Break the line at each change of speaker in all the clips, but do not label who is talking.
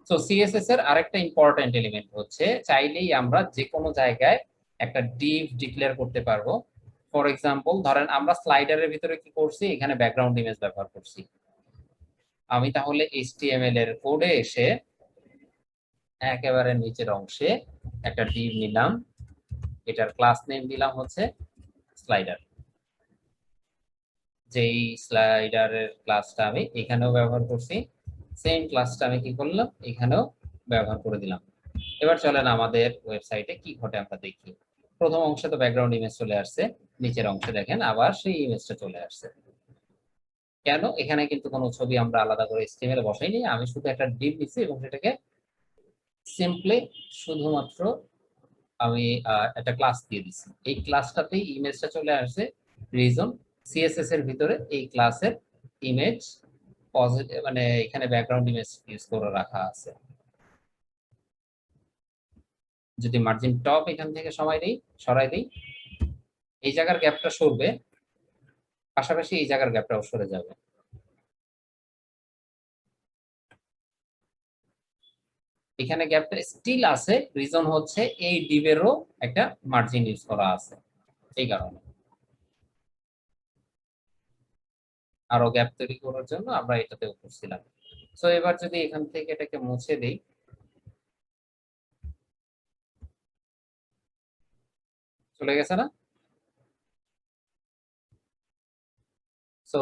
So CSS এর আরেকটা important element হচ্ছে চাইলেই আমরা যে কোনো জায়গায় একটা ডিভ ডিক্লেয়ার করতে পারবো। ফর এক্সাম্পল ধরেন আমরা স্লাইডারের ভিতরে কি করছি, এখানে ব্যাকগ্রাউন্ড ইমেজ ব্যবহার করছি। আমি তাহলে এইচটিএমএল এর কোডে এসে একেবারে নিচের অংশে একটা ডিভ নিলাম, এটার ক্লাস নেম দিলাম হচ্ছে স্লাইডার। যেই স্লাইডারের ক্লাসটা আমি এখানেও ব্যবহার করছি, সেম ক্লাসটা আমি কি করলাম এখানেও ব্যবহার করে দিলাম। এবার চলেন আমাদের ওয়েবসাইটে কি ঘটে আমরা দেখি। প্রথম অংশে তো ব্যাকগ্রাউন্ড ইমেজ চলে আসছে, নিচের অংশে দেখেন আবার সেই ইমেজটা চলে আসছে। কেন? এখানে কিন্তু কোনো ছবি আমরা আলাদা করে এইচটিএমএল বসাইনি, আমি শুধু একটা ডিভ দিচ্ছি এবং সেটাকে সিম্পলি শুধুমাত্র আমি একটা ক্লাস দিয়ে দিচ্ছি। এই ক্লাসটাতেই ইমেজটা চলে আসছে। রিজন সিএসএস এর ভিতরে এই ক্লাসের ইমেজ পজিটিভ, মানে এখানে ব্যাকগ্রাউন্ড ইমেজ ইউজ করে রাখা আছে। যদি মার্জিন টপ এখান থেকে সরাই দেই, এই জায়গার গ্যাপটা সরবে, পাশাপাশি এই জায়গার গ্যাপটাও সরে যাবে। এখানে গ্যাপটা স্টিল আছে, রিজন হচ্ছে এই ডিভেরও একটা মার্জিন ইউজ করা আছে, এই কারণে। আরো গ্যাপ তৈরি করার জন্য আমরা এটাতে করছিলাম। তো এবার যদি এখান থেকে এটাকে মুছে দেই, চলে গেছে না? সো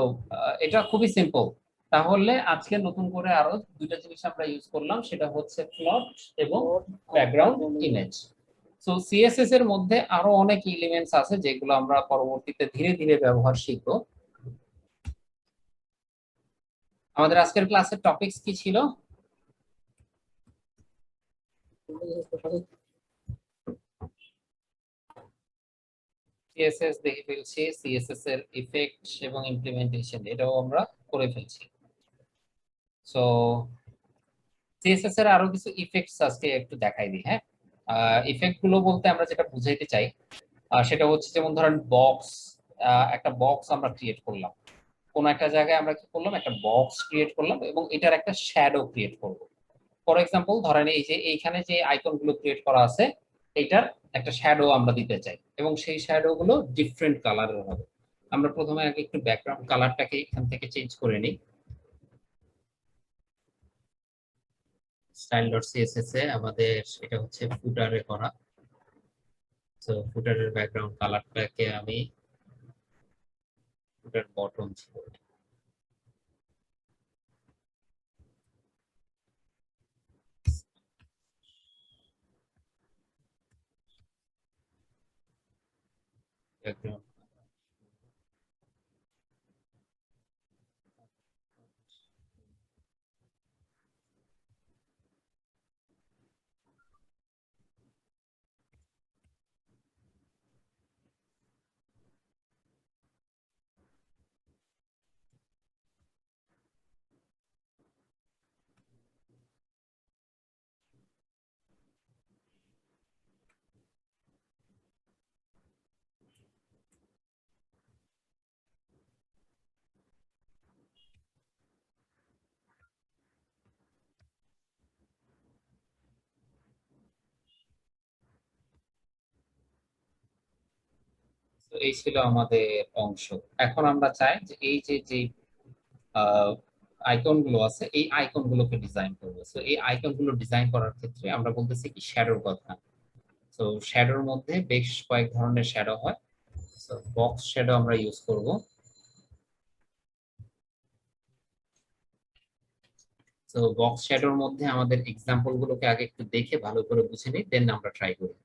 এটা খুবই সিম্পল। তাহলে আজকে নতুন করে আরো দুইটা জিনিস আমরা ইউজ করলাম, সেটা হচ্ছে প্লট এবং ব্যাকগ্রাউন্ড ইমেজ। সো সিএসএস এর মধ্যে আরো অনেক এলিমেন্টস আছে যেগুলো আমরা পরবর্তীতে ধীরে ধীরে ব্যবহার শিখবো। আমাদের আজকের ক্লাসের টপিকস কি ছিল? সিএসএস দেখে ফেলছি, সিএসএস এর ইফেক্ট এবং ইমপ্লিমেন্টেশন এটাও আমরা করে ফেলছি। সো সিএসএস এর আরো কিছু ইফেক্টস আজকে একটু দেখাই দিই। হ্যাঁ, ইফেক্ট গুলো বলতে আমরা যেটা বুঝাইতে চাই সেটা হচ্ছে যেমন ধরেন বক্স, একটা বক্স আমরা ক্রিয়েট করলাম, কোন একটা জায়গায় আমরা কি করলাম একটা বক্স ক্রিয়েট করলাম এবং এটার একটা শ্যাডো ক্রিয়েট করব। ফর এক্সাম্পল ধরেন এই যে এইখানে যে আইকন গুলো ক্রিয়েট করা আছে এটার একটা শ্যাডো আমরা দিতে চাই এবং সেই শ্যাডো গুলো ডিফারেন্ট কালারের হবে। আমরা প্রথমে আগে একটু ব্যাকগ্রাউন্ড কালারটাকে এখান থেকে চেঞ্জ করে নিই। style.css এ আমাদের এটা হচ্ছে ফুটারে করা। তো ফুটারের ব্যাকগ্রাউন্ড কালারটাকে আমি ফুটার বটম ছিল ব্যাকগ্রাউন্ড। তো এই ছিল আমাদের অংশ। এখন আমরা চাই যে এই যে যে আইকন গুলো আছে এই আইকন গুলোকে ডিজাইন করবো। তো এই আইকন গুলো ডিজাইন করার ক্ষেত্রে আমরা বলতেছি কি শ্যাডোর কথা। তো শ্যাডোর মধ্যে বেশ কয়েক ধরনের শ্যাডো হয়। তো বক্স শ্যাডো আমরা ইউজ করব। তো বক্স শ্যাডোর মধ্যে আমাদের এক্সাম্পল গুলোকে আগে একটু দেখে ভালো করে বুঝে নিই, দেন আমরা ট্রাই করি।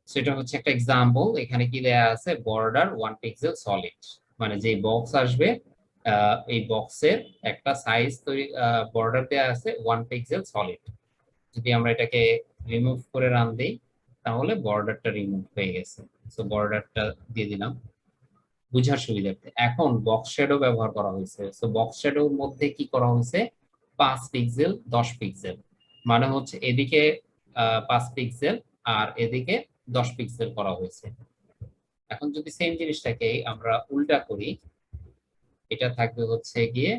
সেটা হচ্ছে একটা এক্সাম্পল, এখানে কি দেয়া আছে বর্ডার 1 পিক্সেল সলিড, মানে যে বক্স আসবে এই বক্সের একটা সাইজ তৈরি বর্ডার দেয়া আছে 1 পিক্সেল সলিড। যদি আমরা এটাকে রিমুভ করে রান দিই তাহলে বর্ডারটা রিমুভ হয়ে গেছে। সো বর্ডারটা দিয়ে দিলাম বুঝার সুবিধার্থে। এখন বক্স শ্যাডো ব্যবহার করা হয়েছে। সো বক্স শ্যাডোর মধ্যে কি করা হয়েছে 5 পিক্সেল 10 পিক্সেল, মানে হচ্ছে এদিকে 5 পিক্সেল আর এদিকে 10 পিক্সেল করা হয়েছে। এখন যদি সেম জিনিসটাকে আমরা উল্টা করি, এটা থাকবে হচ্ছে গিয়ে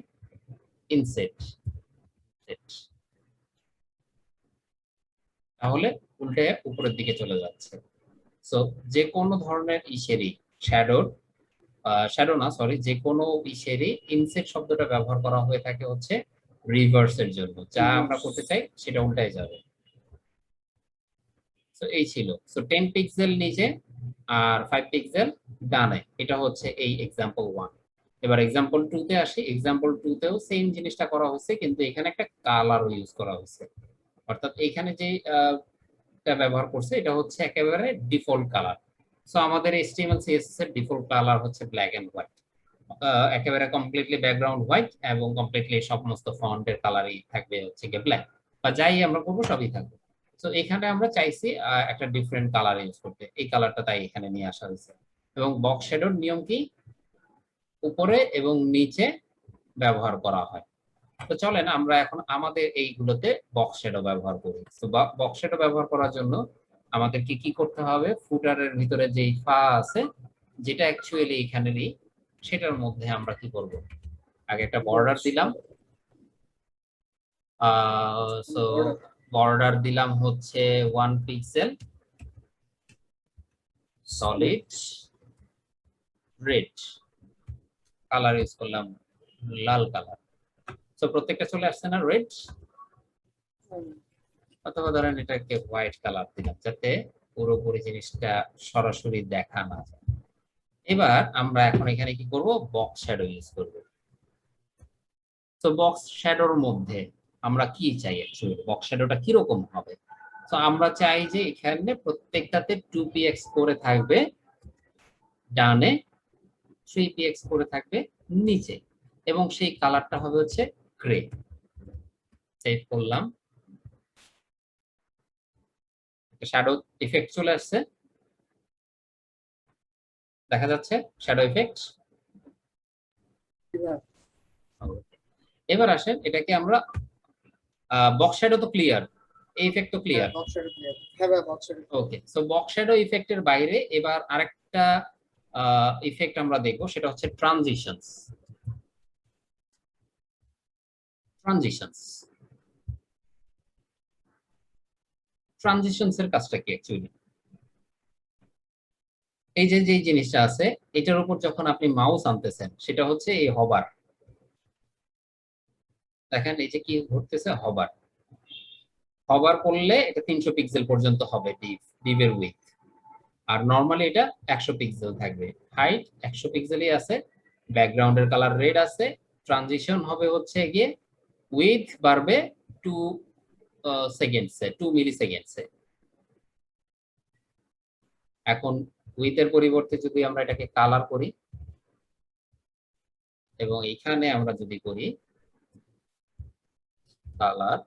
ইনসেট। তাহলে উল্টে উপরের দিকে চলে যাচ্ছে। সো যে কোনো ধরনের ইসেরই শ্যাডো না সরি, যে কোনো ইসেরই ইনসেট শব্দটা ব্যবহার করা হয়ে থাকে হচ্ছে রিভার্সের জন্য, যা আমরা করতে চাই সেটা উল্টায় যাবে। তো এই ছিল। সো 10 পিক্সেল নিচে আর 5 পিক্সেল ডানে, এটা হচ্ছে এই এক্সাম্পল 1। এবার এক্সাম্পল 2 তে আসি। এক্সাম্পল 2 তেও সেম জিনিসটা করা হয়েছে, কিন্তু এখানে একটা কালার ইউজ করা হয়েছে। অর্থাৎ এখানে যে ব্যবহার করছে এটা হচ্ছে একেবারে ডিফল্ট কালার। সো আমাদের HTML CSS এর ডিফল্ট কালার হচ্ছে ব্ল্যাক এন্ড হোয়াইট, একেবারে কমপ্লিটলি ব্যাকগ্রাউন্ড হোয়াইট এবং কমপ্লিটলি সমস্ত ফন্টের কালারই থাকবে হচ্ছে গিয়ে ব্ল্যাক, বা যাই আমরা করবো সবই থাকবে। তো এখানে আমরা চাইছি একটা ডিফারেন্ট কালার ইউজ করতে, এই কালারটা তাই এখানে নিয়ে আসা হয়েছে। এবং বক্স শ্যাডোর নিয়ম কি, উপরে এবং নিচে ব্যবহার করা হয়। তো চলেন আমরা এখন আমাদের এইগুলোতে বক্স শ্যাডো ব্যবহার করি। তো বক্স শ্যাডো ব্যবহার করার জন্য আমাদের কি করতে হবে, ফুটারের ভিতরে যেই ফা আছে যেটা অ্যাকচুয়ালি এখানেরই, সেটার মধ্যে আমরা কি করব, আগে একটা বর্ডার দিলাম। সো বর্ডার দিলাম হচ্ছে 1 pixel solid red, colour use করলাম লাল কালার। তো প্রত্যেকটা চলে আসছে না রেড, অথবা ধরেন এটাকে হোয়াইট কালার দিলাম যাতে পুরোপুরি জিনিসটা সরাসরি দেখা না যায়। এবার আমরা এখন এখানে কি করব, বক্স শ্যাডো ইউজ করব। তো বক্স শ্যাডোর মধ্যে আমরা কি চাই, অ্যাকচুয়ালি বক্স শ্যাডোটা কিরকম হবে। তো আমরা চাই যে এখানে প্রত্যেকটাতে 2px করে থাকবে ডানে, 3px করে থাকবে নিচে, এবং সেই কালারটা হবে হচ্ছে গ্রে। সেভ করলাম, শ্যাডো ইফেক্ট চলে আসছে, দেখা যাচ্ছে শ্যাডো ইফেক্ট। এবার আসেন এটাকে আমরা বক্স শ্যাডো তো ক্লিয়ার, এই ইফেক্ট তো ক্লিয়ার। ওকে, সো বক্স শ্যাডো ইফেক্টের বাইরে এবার আরেকটা ইফেক্ট আমরা দেখবো, সেটা হচ্ছে ট্রানজিশনস। ট্রানজিশনস এর কাজটা কি অ্যাকচুয়ালি, এই যে যে জিনিসটা আছে এটার উপর যখন আপনি মাউস আনতেছেন সেটা হচ্ছে এই হবার, দেখেন এই যে কি ঘটতেছে, হবার হবার করলে এটা 300 পিক্সেল পর্যন্ত হবে ডিভের উইথ, আর নরমালি এটা 100 পিক্সেল থাকবে। হাইট 100 পিক্সেলই আছে, ব্যাকগ্রাউন্ডের কালার রেড আছে, ট্রানজিশন হবে হচ্ছে গিয়ে উইথ বাড়বে 2 সেকেন্ডসে, 2 মিলি সেকেন্ডসে। এখন উইথের পরিবর্তে যদি আমরা এটাকে কালার করি এবং এখানে আমরা যদি করি কালার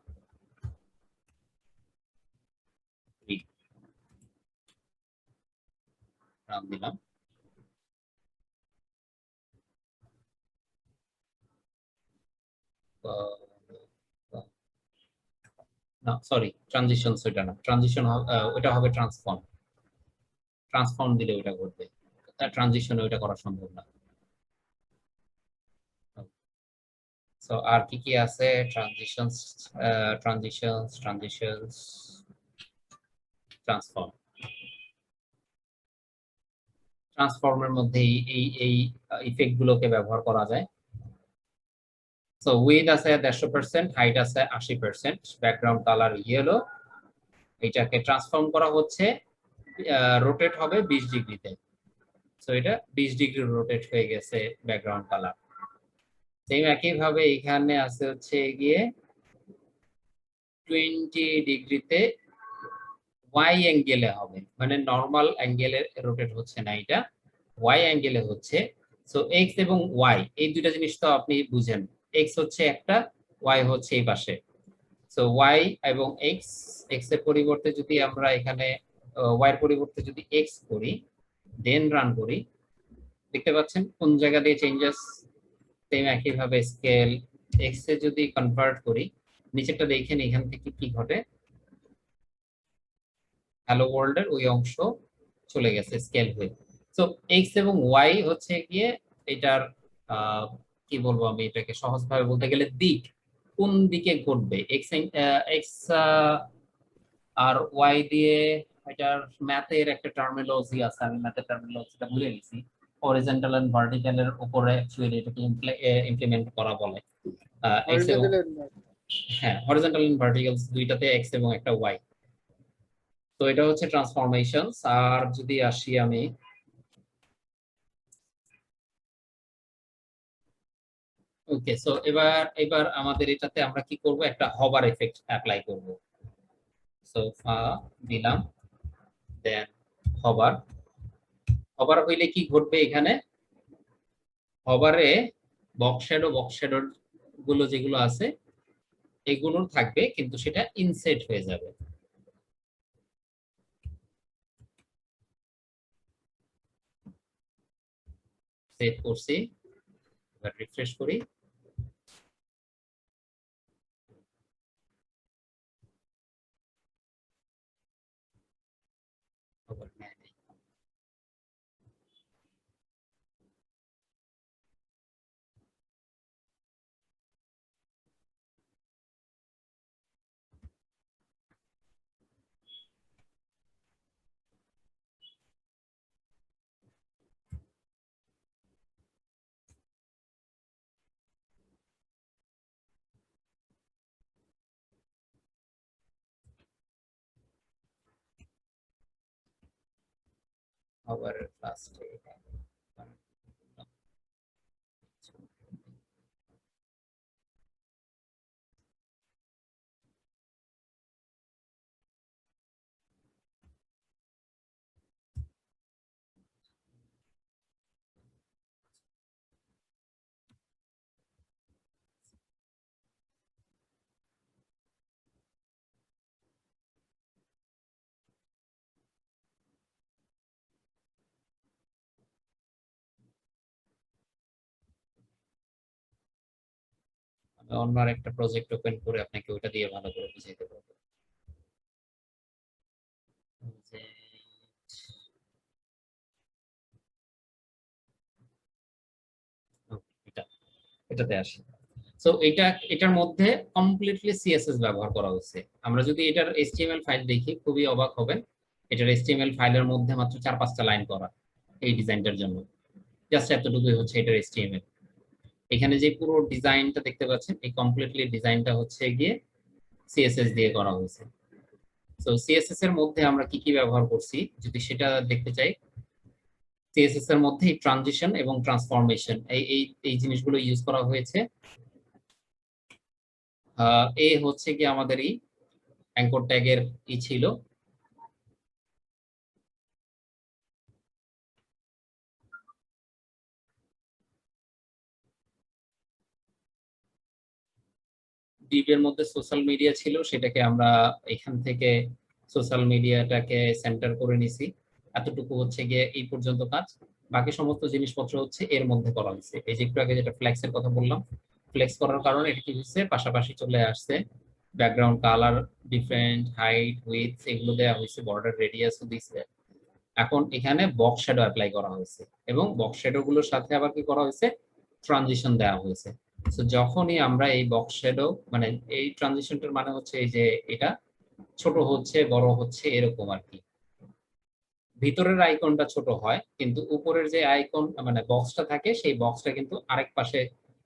নাম দিলাম, না সরি ট্রানজিশন, ওইটা না ট্রানজিশন, ওইটা হবে ট্রান্সফর্ম। ট্রান্সফর্ম দিলে ওইটা ঘটবে, ট্রানজিশনে ওইটা করা সম্ভব না। সো আর কি কি আছে, ট্রানজিশনস, ট্রানজিশনস, ট্রান্সফর্ম। ট্রান্সফর্মের মধ্যে এই এই ইফেক্ট গুলোকে ব্যবহার করা যায়। সো উইথ আছে 150%, হাইট আছে 80%, ব্যাকগ্রাউন্ড কালার ইয়েলো, এটাকে ট্রান্সফর্ম করা হচ্ছে, রোটেট হবে 20 ডিগ্রিতে। সো এটা 20 ডিগ্রি রোটেট হয়ে গেছে ব্যাকগ্রাউন্ড কালার। সেম একই ভাবে এখানে আছে হচ্ছে গিয়ে 20 ডিগ্রিতে ওয়াই অ্যাঙ্গেলে হবে, মানে নরমাল অ্যাঙ্গেলে রোটেট হচ্ছে না, এটা ওয়াই অ্যাঙ্গেলে হচ্ছে। সো এক্স এবং ওয়াই এই দুইটা জিনিস তো আপনি বুঝেন, এক্স হচ্ছে একটা, ওয়াই হচ্ছে এই পাশে। সো ওয়াই এবং এক্স, এক্স এর পরিবর্তে যদি আমরা এখানে ওয়াই এর পরিবর্তে যদি এক্স করি দেন রান করি, দেখতে পাচ্ছেন কোন জায়গা দিয়ে চেঞ্জেস। সেম একই ভাবে স্কেল এক্স এ যদি কনভার্ট করি, নিচেরটা দেখেন এখান থেকে কি ঘটে, হ্যালো ওয়ার্ল্ড এর ওই অংশ চলে গেছে স্কেল হয়ে। সো এক্স এবং ওয়াই হচ্ছে গিয়ে এটার কি বলবো আমি, এটাকে সহজভাবে বলতে গেলে দিক, কোন দিকে ঘটবে, এক্স এক্স আর ওয়াই দিয়ে এটার ম্যাথের একটা টার্মিনোলজি আছে, আমি ম্যাথের টার্মিনোলজিটা ভুলে গেছি। হরিজন্টাল এন্ড ভার্টিক্যাল এর উপরে অ্যাকচুয়ালি এটাকে ইমপ্লিমেন্ট করা বলে। এক্স এবং
হরিজন্টাল
হ্যাঁ, হরিজন্টাল এন্ড ভার্টিক্যাল দুইটাতে এক্স এবং একটা ওয়াই। তো এটা হচ্ছে ট্রান্সফরমেশনস। আর যদি আসি আমি ওকে, সো এবার এবার আমাদের এটাতে আমরা কি করব, একটা হভার এফেক্ট অ্যাপ্লাই করব। সো দিলাম, দেন হভার। হভার হইলে কি ঘটবে এখানে, হভারে বক্স শ্যাডো গুলো যেগুলো আছে এগুলো থাকবে, কিন্তু সেটা ইনসেট হয়ে যাবে। সেভ করছি, এবার রিফ্রেশ করি। hover নেয় নাই। hover লাস্টে আমি অন্য একটা প্রজেক্ট ওপেন করে আপনাকে ওটা দিয়ে ভালো করে বুঝাইতে পারবো। যে এটা, এটাতে আসি। সো এটার মধ্যে কমপ্লিটলি সিএসএস ব্যবহার করা হয়েছে। আমরা যদি এটার এইচটিএমএল ফাইল দেখি খুবই অবাক হবেন। এটার এইচটিএমএল ফাইলের মধ্যে মাত্র 4-5টা লাইন করা এই ডিজাইনটার জন্য। জাস্ট এতটুকুই হচ্ছে এটার এইচটিএমএল। এখানে যে পুরো ডিজাইনটা দেখতে পাচ্ছেন, এই কমপ্লিটলি ডিজাইনটা হচ্ছে গিয়ে সিএসএস দিয়ে করা হয়েছে। তো সিএসএস এর মধ্যে আমরা কি কি ব্যবহার করছি যদি সেটা দেখতে চাই, সিএসএস এর মধ্যে এই ট্রানজিশন এবং ট্রান্সফরমেশন এই এই এই জিনিসগুলো ইউজ করা হয়েছে। এ হচ্ছে কি আমাদের এই অ্যাঙ্কর ট্যাগের ছিল। ডিভ এর মধ্যে সোশ্যাল মিডিয়া ছিল, সেটাকে আমরা এখান থেকে সোশ্যাল মিডিয়াটাকে সেন্টার করে নিছি। এতটুকু হচ্ছে গিয়ে এই পর্যন্ত কাজ। বাকি সমস্ত জিনিসপত্র হচ্ছে এর মধ্যে করা হয়েছে। এই যে একটু আগে যেটা ফ্লেক্স এর কথা বললাম, ফ্লেক্স করার কারণে এটা কি হচ্ছে, পাশাপাশি চলে আসছে। Background colour, different height, width এগুলো দেওয়া হয়েছে, বর্ডার রেডিয়াসও দিয়েছে। এখন এখানে বক্স শ্যাডো অ্যাপ্লাই করা হয়েছে, এবং বক্স শ্যাডো গুলোর সাথে আবার কি করা হয়েছে, ট্রানজিশন দেওয়া হয়েছে। তো যখনই আমরা এই বক্স শ্যাডো, মানে এই ট্রানজিশনটার মানে হচ্ছে এই যে এটা ছোট হচ্ছে বড় হচ্ছে এরকম আর কি। ভিতরের আইকনটা ছোট হয়, কিন্তু উপরের যে আইকন মানে বক্সটা থাকে সেই বক্সটা কিন্তু আরেক পাশে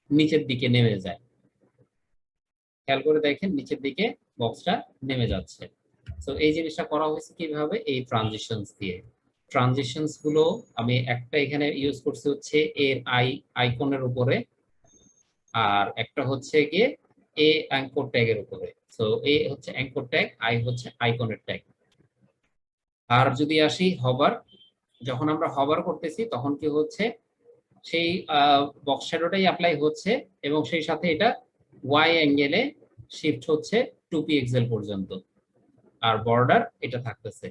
নিচের দিকে নেমে যায়। খেয়াল করে দেখেন নিচের দিকে বক্সটা নেমে যাচ্ছে। তো এই জিনিসটা করা হয়েছে কিভাবে, এই ট্রানজিশনস দিয়ে। ট্রানজিশনস গুলো আমি একটা এখানে ইউজ করছি হচ্ছে এর আইকনের উপরে, আর একটা হচ্ছে গিয়ে এ অ্যাঙ্কর ট্যাগের উপরে। সো এ হচ্ছে অ্যাঙ্কর ট্যাগ, আই হচ্ছে আইকনের ট্যাগ। আর যদি আসি হভার, যখন আমরা হভার করতেছি তখন কি হচ্ছে, সেই বক্স শ্যাডোটাই অ্যাপ্লাই হচ্ছে, এবং সেই সাথে এটা ওয়াই অ্যাঙ্গেলে শিফট হচ্ছে 2 পিক্সেল পর্যন্ত, আর বর্ডার এটা থাকতেছে।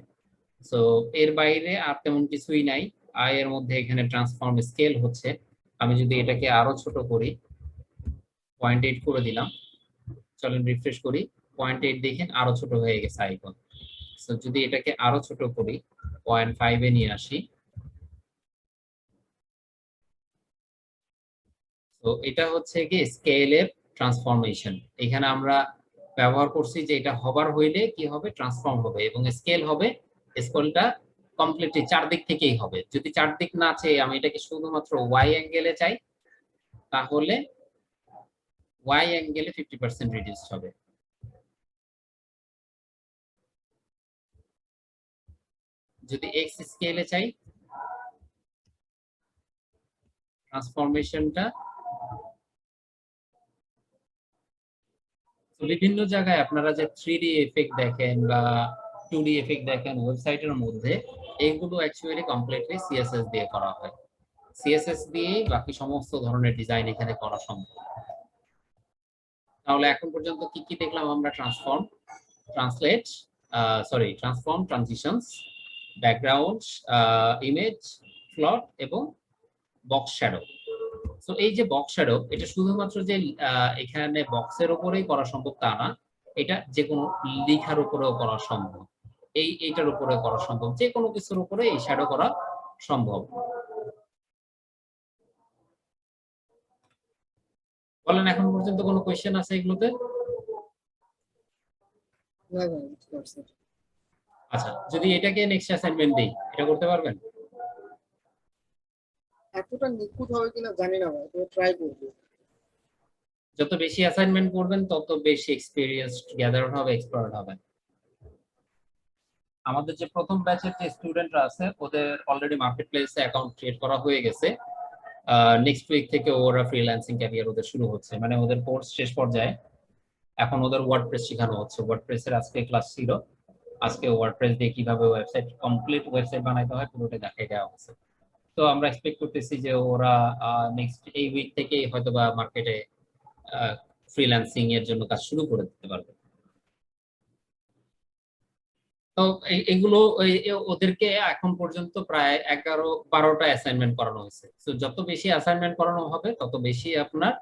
সো এর বাইরে আর তেমন কিছুই নাই। আই এর মধ্যে এখানে ট্রান্সফর্ম স্কেল হচ্ছে। আমি যদি এটাকে আরো ছোট করি, 0.8 করে দিলাম, চলেন রিফ্রেশ করি, 0.8 দেখেন আরো ছোট হয়ে গেছে আইকন। সো যদি এটাকে আরো ছোট করি, 0.5 এ নিয়ে আসি, তো এটা হচ্ছে কি স্কেলের ট্রান্সফরমেশন। এখানে আমরা ব্যবহার করছি যে এটা হবার হইলে কি হবে, ট্রান্সফর্ম হবে এবং স্কেল হবে, স্কেলটা কমপ্লিটলি চারদিক থেকেই হবে। যদি চারদিক না চেয়ে আমি এটাকে শুধুমাত্র ওয়াই অ্যাঙ্গেলে চাই, তাহলে ওয়াই অ্যাঙ্গেলে 50% রিডিউস হবে। যদি এক্স স্কেলে চাই, ট্রান্সফরমেশনটা বিভিন্ন জায়গায় আপনারা যে 3D এফেক্ট দেখেন বা 2D এফেক্ট দেখেন ওয়েবসাইটের মধ্যে, এইগুলো অ্যাকচুয়ালি কমপ্লিটলি সিএসএস দিয়ে করা হয়। সিএসএস দিয়ে বাকি সমস্ত ধরনের ডিজাইন এখানে করা সম্ভব। তাহলে এখন পর্যন্ত কি কি দেখলাম আমরা? Transform, translate, transform, transitions, background, image, plot এবং বক্স শ্যাডো। সো এই যে বক্স শ্যাডো, এটা শুধুমাত্র যে এখানে বক্সের উপরেই করা সম্ভব তা না, এটা যে কোনো লেখার উপরেও করা সম্ভব, এইটার উপরে করা সম্ভব, যে কোনো কিছুর উপরে এই শ্যাডো করা সম্ভব। বলেন এখন পর্যন্ত কোনো কোয়েশ্চেন আছে এগুলোতে? আচ্ছা, যদি এটাকে নেক্সট অ্যাসাইনমেন্ট দেই, এটা করতে পারবেন?
এতটা নিখুঁত হবে কিনা জানি না ভাই, তবে ট্রাই করব।
যত বেশি অ্যাসাইনমেন্ট করবেন তত বেশি এক্সপেরিয়েন্স গ্যাদার হবে, এক্সপার্ট হবেন। আমাদের যে প্রথম ব্যাচের যে স্টুডেন্টরা আছে ওদের অলরেডি মার্কেট প্লেসে অ্যাকাউন্ট ক্রিয়েট করা হয়ে গেছে। নেক্সট উইক থেকে ওরা ফ্রিল্যান্সিং ক্যারিয়ার ওদের শুরু হচ্ছে, মানে ওদের কোর্স শেষ পর্যায়ে। এখন ওদের ওয়ার্ডপ্রেস শেখানো হচ্ছে। ওয়ার্ডপ্রেসের আজকে ক্লাস ছিল, আজকে ওয়ার্ডপ্রেস দিয়ে কিভাবে ওয়েবসাইট, কমপ্লিট ওয়েবসাইট বানাইতে হয় পুরোটা দেখাই দেওয়া হচ্ছে। তো আমরা এক্সপেক্ট করতেছি যে ওরা নেক্সট এই উইক থেকেই হয়তো বা মার্কেটে ফ্রিল্যান্সিং এর জন্য কাজ শুরু করে দিতে পারবে। তো এগুলো ওদেরকে এখন পর্যন্ত প্রায় 11-12টা অ্যাসাইনমেন্ট করানো হয়েছে। তো যত বেশি অ্যাসাইনমেন্ট করানো হবে তত বেশি আপনার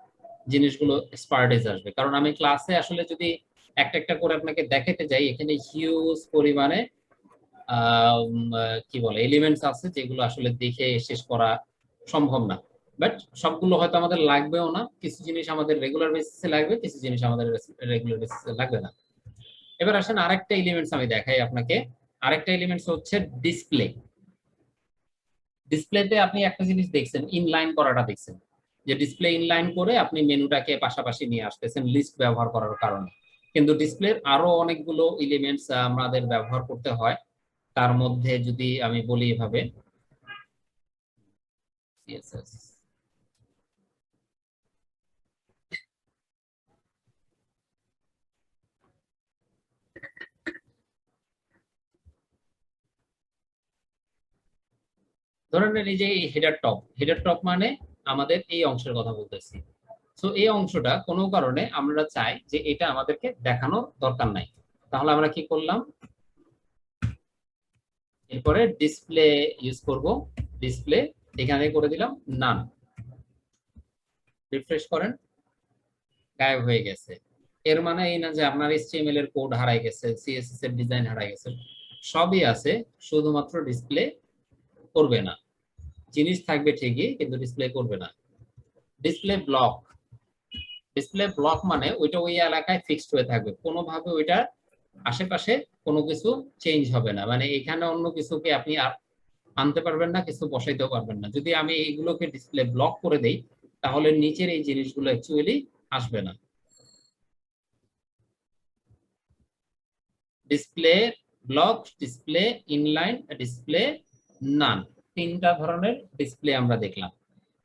জিনিসগুলো এক্সপার্টিস আসবে। কারণ আমি ক্লাসে আসলে যদি একটা একটা করে আপনাকে দেখাতে যাই, এখানে হিউজ পরিমাণে কি বলে এলিমেন্টস আছে যেগুলো আসলে দেখে শেষ করা সম্ভব না। বাট সবগুলো হয়তো আমাদের লাগবেও না, কিছু জিনিস আমাদের রেগুলার বেসিসে লাগবে, কিছু জিনিস আমাদের রেগুলার বেসিসে লাগবে না। এবার আসেন আরেকটা এলিমেন্টস আমি দেখাই আপনাকে। আরেকটা এলিমেন্টস হচ্ছে ডিসপ্লে। ডিসপ্লেতে আপনি একটা জিনিস দেখছেন, ইনলাইন করাটা দেখছেন, যে ডিসপ্লে ইনলাইন করে আপনি মেনুটাকে পাশাপাশি নিয়ে আসতেছেন লিস্ট ব্যবহার করার কারণে। কিন্তু ডিসপ্লের আরো অনেকগুলো এলিমেন্টস আমাদের ব্যবহার করতে হয়। তার মধ্যে যদি আমি বলি এভাবে, CSS, ধরেন এই যে হেডার টপ মানে আমাদের এই অংশের কথা বলতেছি। সো এই অংশটা কোনো কারণে আমরা চাই যে এটা আমাদেরকে দেখানোর দরকার নাই, তাহলে আমরা কি করলাম, এরপরে ডিসপ্লে ইউজ করব। ডিসপ্লে এখানে করে দিলাম নান। রিফ্রেশ করেন, গায়েব হয়ে গেছে। এর মানে এই না যে আপনার HTML এর কোড হারাই গেছে, CSS এর ডিজাইন হারাই গেছে, সবই আছে, শুধুমাত্র ডিসপ্লে করবে না। জিনিস থাকবে ঠিকই, কিন্তু ডিসপ্লে করবে না। ডিসপ্লে ব্লক, ডিসপ্লে ব্লক মানে ওইটা ওই এলাকায় ফিক্সড হয়ে থাকবে, কোনোভাবে ওইটা আশেপাশে কোনো কিছু চেঞ্জ হবে না। মানে এখানে অন্য কিছুকে আপনি আর আনতে পারবেন না, কিছু বসাইতেও পারবেন না। যদি আমি এইগুলোকে ডিসপ্লে ব্লক করে দেই, তাহলে নিচের এই জিনিসগুলো অ্যাকচুয়ালি আসবে না। Display block, display inline, display নান, তিনটা ধরনের ডিসপ্লে আমরা দেখলাম।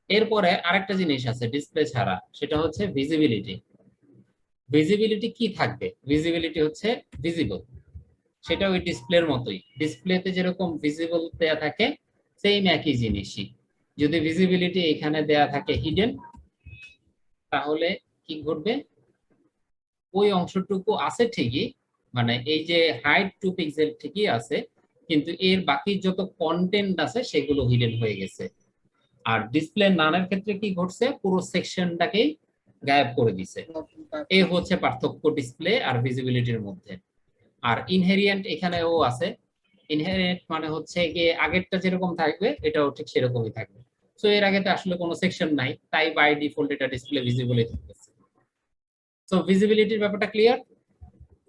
এরপরে আরেকটা জিনিস আছে ডিসপ্লে ছাড়া, সেটা হচ্ছে ভিজিবিলিটি। ভিজিবিলিটি কি থাকবে? ভিজিবিলিটি হচ্ছে ভিজিবল, সেটা ওই ডিসপ্লের মতোই। ডিসপ্লেতে যেরকম ভিজিবল দেয়া থাকে, সেম একই জিনিসই। যদি ভিজিবিলিটি এখানে দেয়া থাকে হিডেন, তাহলে কি ঘটবে, ওই অংশটুকু আছে ঠিকই, মানে এই যে হাইট 2 পিক্সেল ঠিকই আছে, কিন্তু এর বাকি যত কন্টেন্ট আছে সেগুলো হিডেন হয়ে গেছে। আর ডিসপ্লে নানের ক্ষেত্রে কি ঘটছে, পুরো সেকশনটাকেই গায়েব করে দিছে। এই হচ্ছে পার্থক্য ডিসপ্লে আর ভিজিবিলিটির মধ্যে। আর ইনহেরিয়েন্ট এখানেও আছে। ইনহেরিয়েন্ট মানে হচ্ছে গিয়ে আগেরটা যেরকম থাকবে এটাও ঠিক সেরকমই থাকবে। সো এর আগে তো আসলে কোনো সেকশন নাই, তাই বাই ডিফল্ট এটা ডিসপ্লে ভিজিবলই থাকতেছে। সো ভিজিবিলিটির ব্যাপারটা ক্লিয়ার।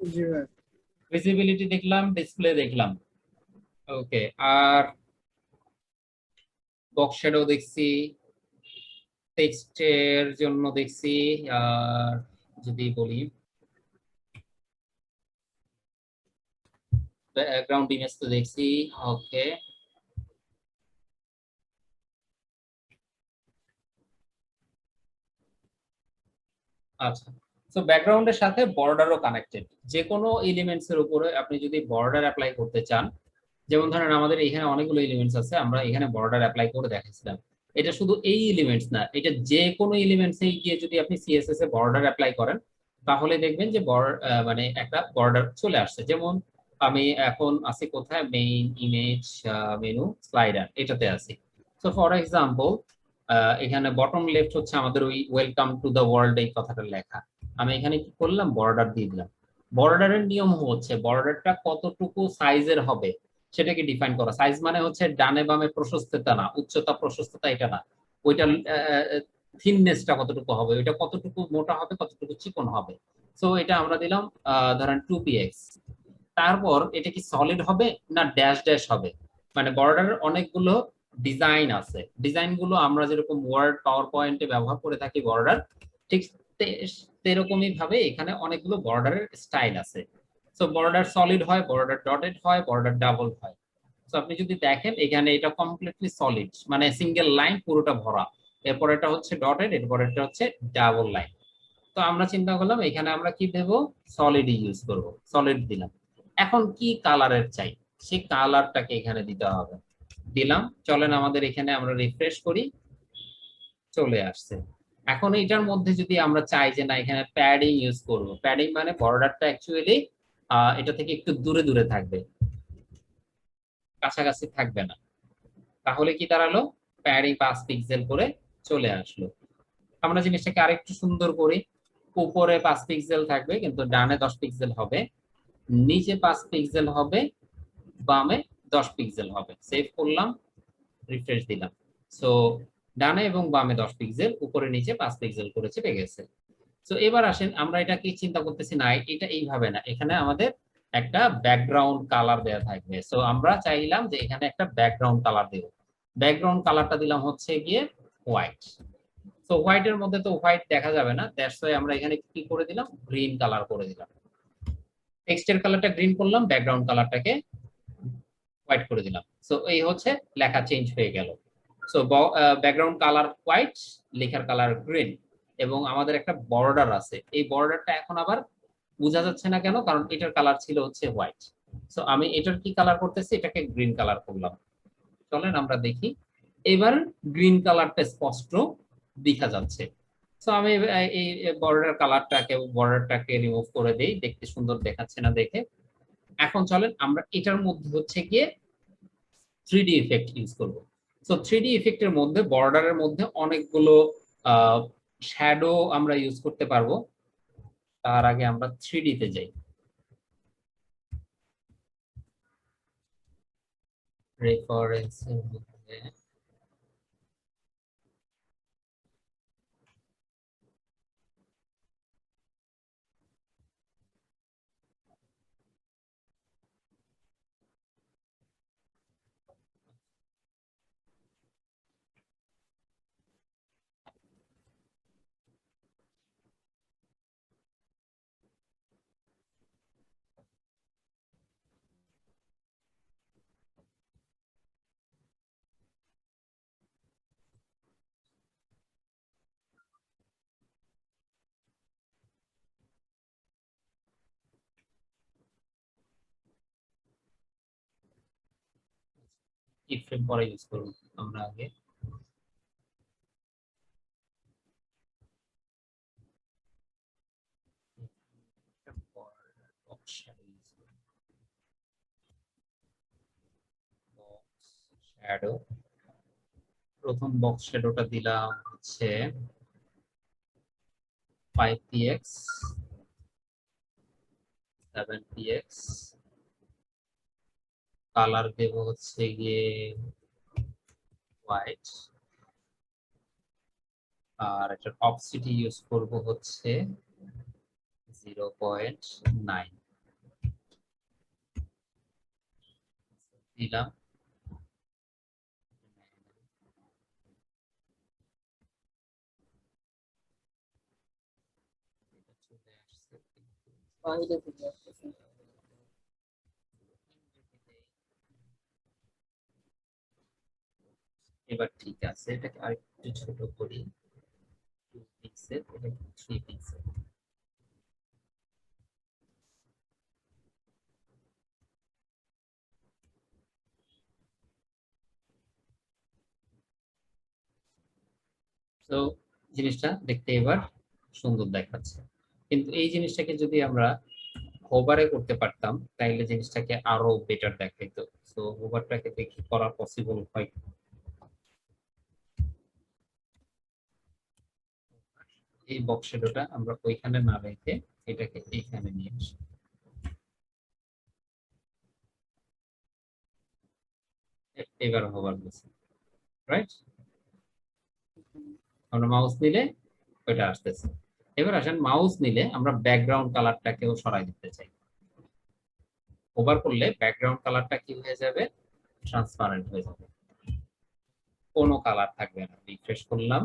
জি ভাই।
ভিজিবিলিটি দেখলাম, ডিসপ্লে দেখলাম। ওকে, আর বক্স শ্যাডো দেখছি, টেক্সটের জন্য দেখছি, আর যদি বলি ব্যাকগ্রাউন্ড ইমেজ তো দেখছি। ওকে, আচ্ছা। সো ব্যাকগ্রাউন্ডের সাথে বর্ডারও কানেক্টেড। যে কোনো এলিমেন্টস এর উপরে আপনি যদি বর্ডার অ্যাপ্লাই করতে চান, যেমন ধরেন আমাদের এখানে অনেকগুলো এলিমেন্টস আছে, আমরা এখানে বর্ডার অ্যাপ্লাই করে দেখাচ্ছিলাম। এটা শুধু এই এলিমেন্টস না, এটা যে কোনো এলিমেন্টসে গিয়ে যদি আপনি সিএসএস এ বর্ডার অ্যাপ্লাই করেন, তাহলে দেখবেন যে মানে একটা বর্ডার চলে আসছে। যেমন আমি এখন আছি কোথায়, মেইন ইমেজ মেনু স্লাইডার, এটাতে আছি। সো ফর এক্সাম্পল এখানে বটম লেফট হচ্ছে আমাদের ওই ওয়েলকাম টু দ্য ওয়ার্ল্ড এই কথাটা লেখা। আমি এখানে কি করলাম, বর্ডার দিয়ে দিলাম। বর্ডারের নিয়ম হচ্ছে বর্ডারটা কতটুকু সাইজের হবে সেটাকে ডিফাইন করা। সাইজ মানে হচ্ছে ডানে বামে প্রশস্ততা না, উচ্চতা প্রশস্ততা এটা না, ওইটা থিননেসটা কতটুকু হবে, ওইটা কতটুকু মোটা হবে, কতটুকু চিকন হবে। সো এটা আমরা দিলাম ধরেন 2px। তারপর এটা কি সলিড হবে না ড্যাশ ড্যাশ হবে, মানে বর্ডারের অনেকগুলো ডিজাইন আছে। ডিজাইন গুলো আমরা যেরকম ওয়ার্ড পাওয়ার পয়েন্টে ব্যবহার করে থাকি বর্ডার, ঠিক সেরকমই ভাবে এখানে অনেকগুলো বর্ডারের স্টাইল আছে। সো বর্ডার সলিড হয়, বর্ডার ডটেড হয়, বর্ডার ডাবল হয়। তো আপনি যদি দেখেন এখানে এটা কমপ্লিটলি সলিড, মানে সিঙ্গেল লাইন পুরোটা ভরা। এরপর এটা হচ্ছে ডটেড, এরপর এটা হচ্ছে ডাবল লাইন। তো আমরা চিন্তা করলাম এখানে আমরা কি দেব, সলিড ইউজ করব, সলিড দিলাম। এখন কি কালারের চাই, সেই কালারটাকে এখানে দিতে হবে। দিলাম, চলেন আমাদের এখানে আমরা রিফ্রেশ করি, চলে আসছে। এখন এটার মধ্যে যদি আমরা চাই যে না এখানে প্যাডিং ইউজ করব, প্যাডিং মানে বর্ডারটা অ্যাকচুয়ালি এটা থেকে একটু দূরে দূরে থাকবে, কাছাকাছি থাকবে না, তাহলে কি দাঁড়ালো, প্যাডিং 5 পিক্সেল করে চলে আসলো। আমরা জিনিসটাকে আরেকটু সুন্দর করি, উপরে 5 পিক্সেল থাকবে কিন্তু ডানে 10 পিক্সেল হবে, নিচে 5 পিক্সেল হবে, বামে 10 পিক্সেল হবে। সেভ করলাম, রিফ্রেশ দিলাম। সো ডানে এবং বামে 10 পিক্সেল, উপরে নিচে 5 পিক্সেল করে চেপে গেছে। তো এবার আসেন আমরা এটা কি চিন্তা করতেছি না, এটা এইভাবে না, এখানে আমাদের একটা ব্যাকগ্রাউন্ড কালার দেওয়া থাকবে। সো আমরা চাইলাম যে এখানে একটা ব্যাকগ্রাউন্ড কালার দেব। ব্যাকগ্রাউন্ড কালারটা দিলাম হচ্ছে গিয়ে হোয়াইট। তো হোয়াইটের মধ্যে তো হোয়াইট দেখা যাবে না, দ্যাটস ওয়াই আমরা এখানে কি করে দিলাম, গ্রিন কালার করে দিলাম। টেক্সটের কালারটা গ্রিন করলাম, ব্যাকগ্রাউন্ড কালারটাকে হোয়াইট করে দিলাম। সো এই হচ্ছে লেখা চেঞ্জ হয়ে গেল। সো ব্যাকগ্রাউন্ড কালার হোয়াইট, লেখার কালার গ্রিন, এবং আমাদের একটা বর্ডার আছে। এই বর্ডারটা এখন আবার বোঝা যাচ্ছে না কেন, কারণ এটার কালার ছিল হচ্ছে হোয়াইট। সো আমি এটার কি কালার করতেছি, এটাকে গ্রিন কালার করলাম। চলেন আমরা দেখি, এবার গ্রিন কালারটা স্পষ্ট দেখা যাচ্ছে। সো আমি এই বর্ডারটাকে রিমুভ করে দেই, দেখতে সুন্দর দেখাচ্ছে না দেখে। এখন চলেন আমরা এটার মধ্যে হচ্ছে গিয়ে 3D ইফেক্ট ইউজ করব। সো 3D ইফেক্টের মধ্যে বর্ডারের মধ্যে অনেকগুলো শ্যাডো আমরা ইউজ করতে পারবো। তার আগে আমরা 3D তে যাই। রেফারেন্সের মধ্যে কি ফ্রেম পরে ইউজ করব আমরা আগে। শ্যাডো, প্রথম বক্স শ্যাডোটা দিলাম হচ্ছে 5px 7px, কালার দেব হচ্ছে গিয়ে হোয়াইট, আর একটা অপসিটি ইউজ করব হচ্ছে 0.9। দিলাম, চলে আসছে কিন্তু
বাইরে থেকে আসতেছে।
এবার ঠিক আছে, এটাকে আরেকটু ছোট করি, 2 পিক্সেল, এটা 3 পিক্সেল। তো জিনিসটা দেখতে এবার সুন্দর দেখাচ্ছে, কিন্তু এই জিনিসটাকে যদি আমরা হোভারে করতে পারতাম তাইলে জিনিসটাকে আরো বেটার দেখাইতো। তো হোভারটাকে দেখি করা পসিবল হয়। এই বক্স শ্যাডোটা আমরা ওইখানে না রেখে এটাকে এইখানে নিয়ে আসি। এবার হোভার করছি, রাইট? আমরা মাউস নিলে ওইটা আসতেছে। এবার আসেন, মাউস নিলে আমরা ব্যাকগ্রাউন্ড কালারটাকেও সরাই দিতে চাই। ওভার করলে ব্যাকগ্রাউন্ড কালারটা কি হয়ে যাবে? ট্রান্সপারেন্ট হয়ে যাবে, কোনো কালার থাকবে না। রিফ্রেশ করলাম,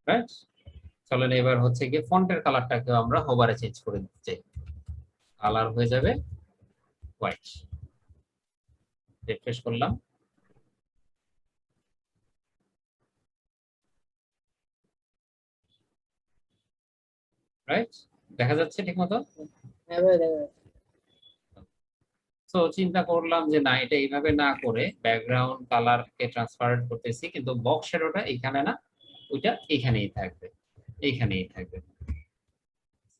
রাইট? চলেন এবার হচ্ছে গিয়ে ফন্টের কালারটাকেও আমরা হোভারে চেঞ্জ করে দিতে চাই। কালার হয়ে যাবে হোয়াইট। রিফ্রেশ করলাম, রাইট? দেখা যাচ্ছে ঠিক মতো?
হ্যাঁ ভাই, দেখা যাচ্ছে।
তো চিন্তা করলাম যে না, এটা এইভাবে না করে ব্যাকগ্রাউন্ড কালারকে ট্রান্সপারেন্ট করতেছি, কিন্তু বক্স শ্যাডোটা এখানে না, ওইটা এখানেই থাকবে, এইখানেই থাকবে।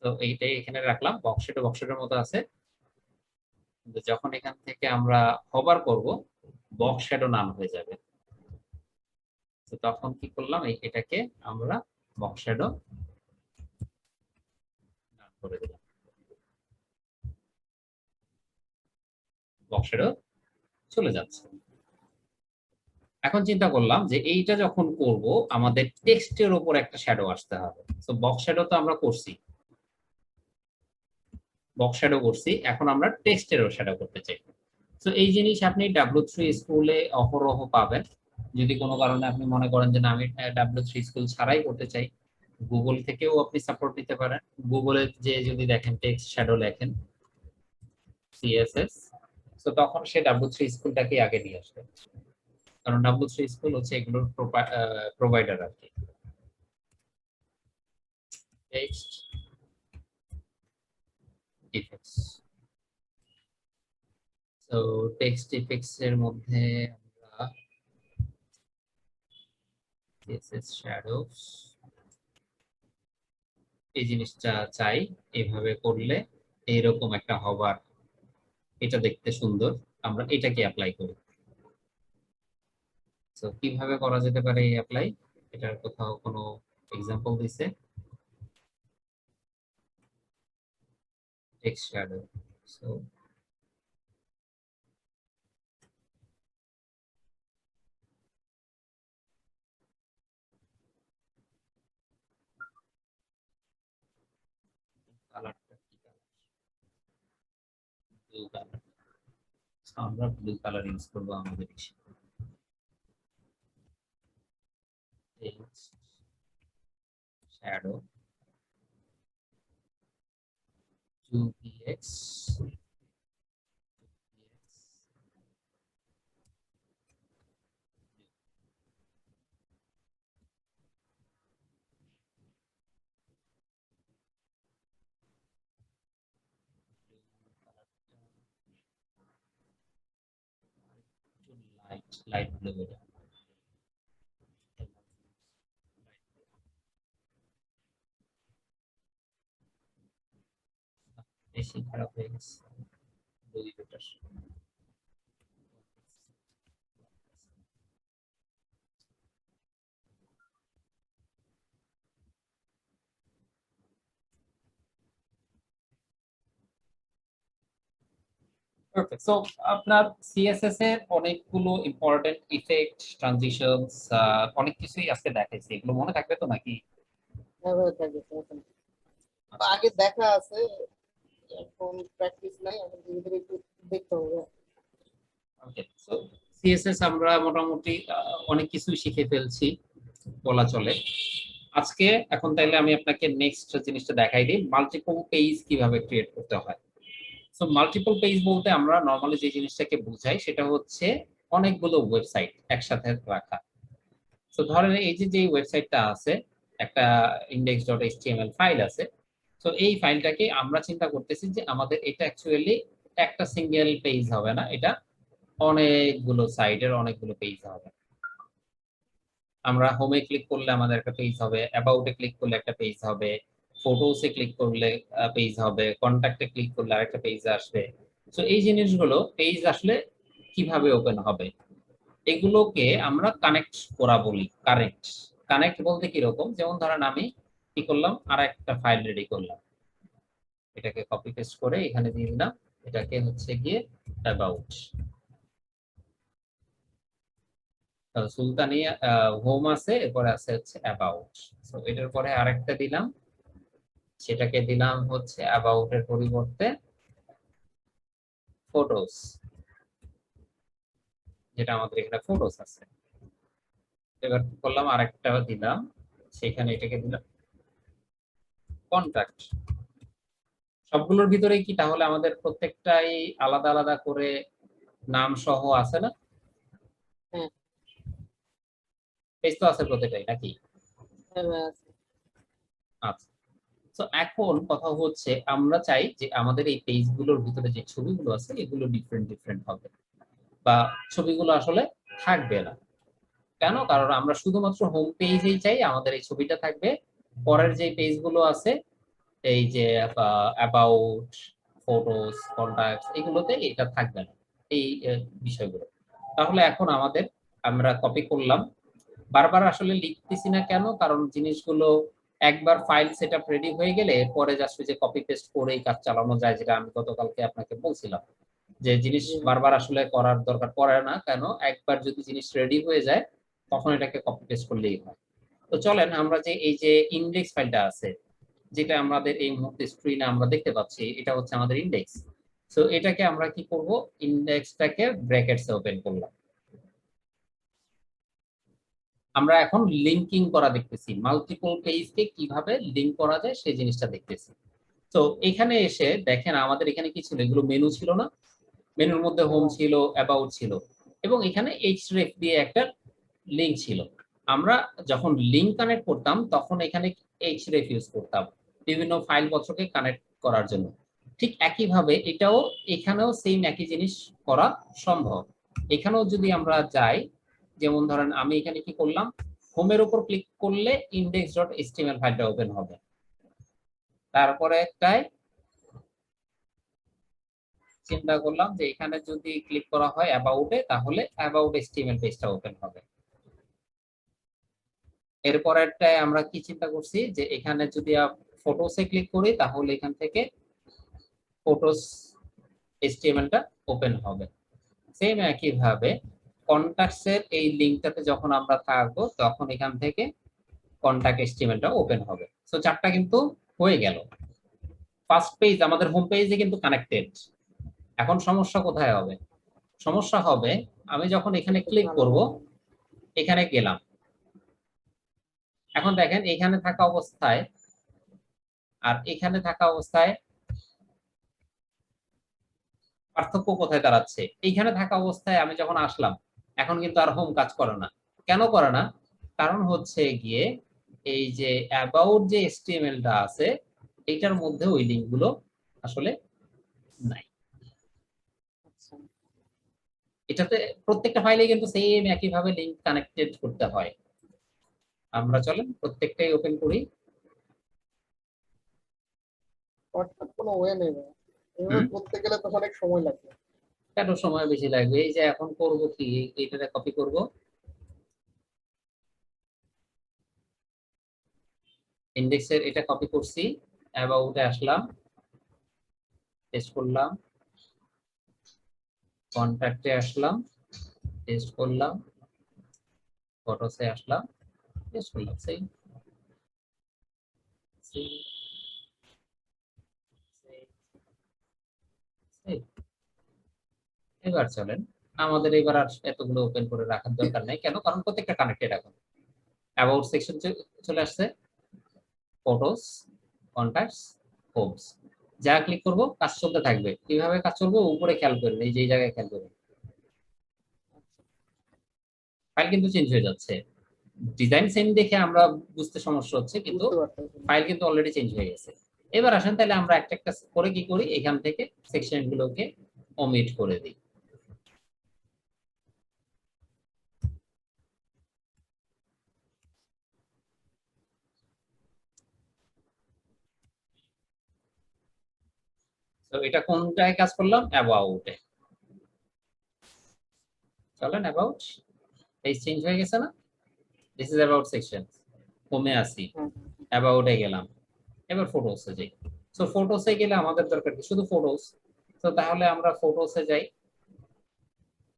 তো এইটাই এখানে রাখলাম, বক্স শ্যাডোর মতো আছে, কিন্তু যখন এখান থেকে আমরা হোভার করব বক্স শ্যাডো নাম হয়ে যাবে। তো তখন কি করলাম, এটাকে আমরা বক্স শ্যাডো নাম করে দিলাম, বক্স শ্যাডো চলে যাচ্ছে। এখন চিন্তা করলাম যে এইটা যখন করব আমাদের টেক্সটের উপর একটা শ্যাডো আসতে হবে। তো বক্স শ্যাডো তো আমরা করছি, বক্স শ্যাডো করছি, এখন আমরা টেক্সটেরও শ্যাডো করতে চাই। তো এই জিনিস আপনি W3 স্কুলে অহরহ পাবেন। যদি কোনো কারণে আপনি মনে করেন যে না, আমি W3 স্কুল ছাড়াই করতে চাই, গুগল থেকেও আপনি সাপোর্ট নিতে পারেন। গুগলে যে যদি দেখেন টেক্সট শ্যাডো লেখেন CSS, তো তখন সে W3 স্কুলটাকে আগে নিয়ে আসবে, কারণ W3 স্কুল হচ্ছে এগুলোর প্রোভাইডার আর কি। টেক্সট ইফেক্টস, তো টেক্সট ইফেক্টস এর মধ্যে আমরা CSS শ্যাডোস এই জিনিসটা চাই। এইভাবে করলে এইরকম একটা হবার, এটা দেখতে সুন্দর, আমরা এটাকে অ্যাপ্লাই করি। তো কিভাবে করা যেতে পারে এই অ্যাপ্লাই? এটার কোথাও কোনো এক্সাম্পল দিছে? টেক্সট শ্যাডো, সো কালারটা কি কালার? Blue colour. আমরা ব্লু কালার ইউজ করবো আমাদের text shadow 2px, light light blue, এটা বেশি খারাপ হয়ে গেছে, ব্লুই বেটার। পারফেক্ট। সো আপনার সিএসএস এর অনেকগুলো ইম্পর্টেন্ট ইফেক্ট, ট্রানজিশনস, অনেক কিছুই আজকে দেখাইছি, এগুলো মনে থাকবে তো নাকি?
হ্যাঁ ভাই, থাকবে, সমস্যা নেই। আগে দেখা আছে, এখন প্র্যাকটিস নাই, এখন ধীরে ধীরে একটু দেখতে হবে।
ওকে, সো সিএসএস আমরা মোটামুটি অনেক কিছু শিখে ফেলছি বলা চলে। আজকে এখন তাইলে আমি আপনাকে নেক্সট জিনিসটা দেখাই দিই, মাল্টিপল পেজ কিভাবে ক্রিয়েট করতে হয়। সো মাল্টিপল পেজ বলতে আমরা নরমালি যে জিনিসটাকে বুঝাই সেটা হচ্ছে অনেকগুলো ওয়েবসাইট একসাথে রাখা। সো ধরেন এই যে ওয়েবসাইটটা আছে, একটা index.html ফাইল আছে। সো এই ফাইলটাকে আমরা চিন্তা করতেছি যে আমাদের এটা অ্যাকচুয়ালি একটা সিঙ্গেল পেজ হবে না, এটা অনেকগুলো সাইটের অনেকগুলো পেজ হবে। আমরা হোমে ক্লিক করলে আমাদের একটা পেজ হবে, অ্যাবাউটে ক্লিক করলে একটা পেজ হবে, ফটোসে ক্লিক করলে পেজ হবে, কন্ট্যাক্টে ক্লিক করলে আরেকটা পেজ আসবে। সো এই জিনিসগুলো পেজ আসলে কিভাবে ওপেন হবে, এগুলোকে আমরা কানেক্ট করা বলি। কানেক্ট কানেক্ট বলতে কিরকম, যেমন ধরেন আমি কি করলাম, আর একটা ফাইল রেডি করলাম, এটাকে কপি পেস্ট করে এখানে দিয়ে দিলাম, এটাকে হচ্ছে গিয়ে অ্যাবাউট সুলতানিয়া হোম আছে, এরপরে আছে হচ্ছে অ্যাবাউট। সো এটার পরে আরেকটা দিলাম, সেটাকে দিলাম হচ্ছে অ্যাবাউট এর পরিবর্তে ফটোস, যেটা আমাদের এখানে ফটোস আছে। এবার কি করলাম, আরেকটা দিলাম, সেখানে এটাকে দিলাম কন্টাক্ট। সবগুলোর ভিতরে কি তাহলে আমাদের প্রত্যেকটাই আলাদা আলাদা করে নাম সহ আছে না?
হ্যাঁ
পেজ তো আছে প্রত্যেকটাই নাকি?
হ্যাঁ আছে।
আচ্ছা, তো এখন কথা হচ্ছে আমরা চাই যে আমাদের এই পেজগুলোর ভিতরে যে ছবিগুলো আছে এগুলো ডিফারেন্ট ডিফারেন্ট হবে, বা ছবিগুলো আসলে থাকবে না। কেন? কারণ আমরা শুধুমাত্র হোম পেজেই চাই আমাদের এই ছবিটা থাকবে, পরের যে পেজগুলো আছে এই যে অ্যাবাউট, ফটোস, কন্টাক্টস, এগুলোতে এটা থাকবে না, এই বিষয়গুলো। তাহলে এখন আমরা কপি করলাম, বারবার আসলে লিখতেছি না কেন, কারণ জিনিসগুলো একবার ফাইল সেটআপ রেডি হয়ে গেলে পরে জাস্ট যে কপি পেস্ট করেই কাজ চালানো যায়, যেটা আমি গতকালকে আপনাকে বলছিলাম যে জিনিস
জি
বারবার আসলে করার দরকার পড়ে না। কেন? একবার যদি জিনিস রেডি হয়ে যায় তখন এটাকে কপি পেস্ট করলেই হয়। তো চলেন আমরা যে এই যে ইনডেক্স ফাইলটা আছে, যেটা আমাদের এই মুহূর্তে স্ক্রিনে আমরা দেখতে পাচ্ছি, এটা হচ্ছে আমাদের ইনডেক্স। সো এটাকে আমরা কি করব, ইনডেক্সটাকে ব্র্যাকেটসে ওপেন করলাম। আমরা এখন লিংকিং করা দেখতেছি, মাল্টিপল পেজকে কিভাবে লিংক করা যায় সেই জিনিসটা দেখতেছি। তো এখানে এসে দেখেন আমাদের এখানে কি ছিল, এগুলো মেনু ছিল না? মেনুর মধ্যে হোম
হ্যাঁ
ছিল, অ্যাবাউট ছিল, এবং এখানে href দিয়ে একটা লিংক ছিল। আমরা যখন লিংক কানেক্ট করতাম তখন এখানে href ইউজ করতাম বিভিন্ন ফাইল পত্রকে কানেক্ট করার জন্য। ঠিক একইভাবে এটাও, এখানেও সেম একই জিনিস করা সম্ভব। এখানেও যদি আমরা যাই, যেমন ধরেন আমি এখানে কি করলাম, হোমের উপর ক্লিক করলে index.html ফাইলটা ওপেন হবে, তারপরে একটাই চিন্তা করলাম যে এখানে যদি ক্লিক করা হয় অ্যাবাউটে, তাহলে অ্যাবাউট html পেজটা ওপেন হবে। এরপরেরটায় আমরা কি চিন্তা করছি, যে এখানে যদি ফটোসে ক্লিক করি তাহলে এখান থেকে ফটোস htmlটা ওপেন হবে। সেম একই ভাবে কন্টাক্টস এর এই লিংকটাতে যখন আমরা থাকবো তখন এখান থেকে কন্টাক্ট htmlটা ওপেন হবে। সো চারটা কিন্তু হয়ে গেল। ফার্স্ট পেজ আমাদের হোম পেজে কিন্তু কানেক্টেড। এখন সমস্যা কোথায় হবে? সমস্যা হবে আমি যখন এখানে
একটু
ক্লিক
ভালো
করব,
হবে।
এখানে গেলাম, এখন দেখেন এখানে থাকা অবস্থায় আর এখানে থাকা অবস্থায় পার্থক্য কোথায় দাঁড়াচ্ছে? এইখানে থাকা অবস্থায় আমি যখন আসলাম, এখন কিন্তু আর হোম কাজ করে না। কেন করে না? কারণ হচ্ছে গিয়ে এই যে অ্যাবাউট যে htmlটা আছে এইটার মধ্যে ওই লিঙ্কগুলো আসলে নাই।
আচ্ছা
এটাতে প্রত্যেকটা ফাইলে কিন্তু সেম একই ভাবে লিংক কানেক্টেড করতে হয়। আমরা চলেন প্রত্যেকটাই ওপেন করি।
শর্টকাট কোনো ওয়ে নেই ভাই। এভাবে
হুম,
করতে গেলে তো অনেক সময় লাগবে।
কেন সময় বেশি লাগবে? এই যে এখন করব কি, এইটাতে কপি করব, ইনডেক্সের এটা কপি করছি, অ্যাবাউটে আসলাম, পেস্ট করলাম, কন্ট্যাক্টে আসলাম, পেস্ট করলাম, ফটোসে আসলাম, পেস্ট করলাম, সেই সেই সেই এই, এবার চলেন, আমাদের এবার আর এতগুলো ওপেন করে রাখার দরকার নেই, কেন? কারণ প্রত্যেকটা কানেক্টেড এখন। অ্যাবাউট সেকশন চলে আসছে, ফটোস, কন্টাক্টস, হোমস, যা ক্লিক করব কাজ চলতে থাকবে। কিভাবে কাজ চলবে উপরে খেয়াল করবেন, এই যে এই জায়গায় খেয়াল করবেন, ফাইল কিন্তু চেঞ্জ হয়ে যাচ্ছে। ডিজাইন সেম দেখে আমরা বুঝতে সমস্যা হচ্ছে, কিন্তু
বুঝতে পারতেছি না।
ফাইল কিন্তু অলরেডি চেঞ্জ হয়ে গেছে। এবার আসেন তাহলে আমরা একটা একটা করে কি করি, এখান থেকে সেকশন গুলোকে ওমিট করে দিই। তো এটা কোনটায় কাজ করলাম, অ্যাবাউটে। চলেন অ্যাবাউট, পেজ চেঞ্জ হয়ে গেছে না? This is about section. হোমে আসি,
হ্যাঁ
অ্যাবাউটে গেলাম, এবার ফটোসে যাই। সো ফটোসে গেলে আমাদের দরকার কি, শুধু ফটোস। তো তাহলে আমরা ফটোসে যাই।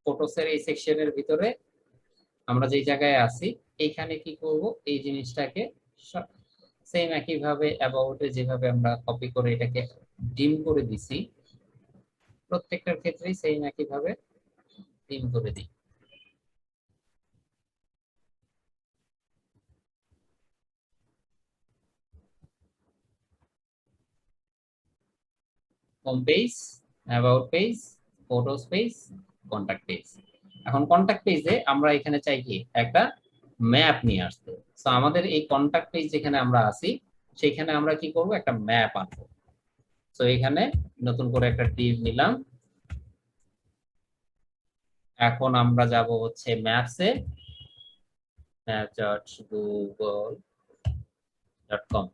ফটোসের এই সেকশনের ভিতরে আমরা যেই জায়গায় আছি, এইখানে কি করব, এই জিনিসটাকে সেম একই ভাবে অ্যাবাউটে যেভাবে আমরা কপি করে এটাকে ডিম করে দিছি, প্রত্যেকটার ক্ষেত্রেই সেম একই ভাবে ডিম করে দিই। Home page, about page, photos page, contact page. এখন কন্টাক্ট পেজে আমরা এখানে চাই কি একটা ম্যাপ নিয়ে আসতে। তো আমাদের এই কন্টাক্ট পেজ যেখানে আমরা আছি, সেখানে আমরা কি করব, একটা ম্যাপ আনবো। তো এখানে নতুন করে একটা ডিভ নিলাম। এখন আমরা যাব হচ্ছে ম্যাপসে, maps.google.com।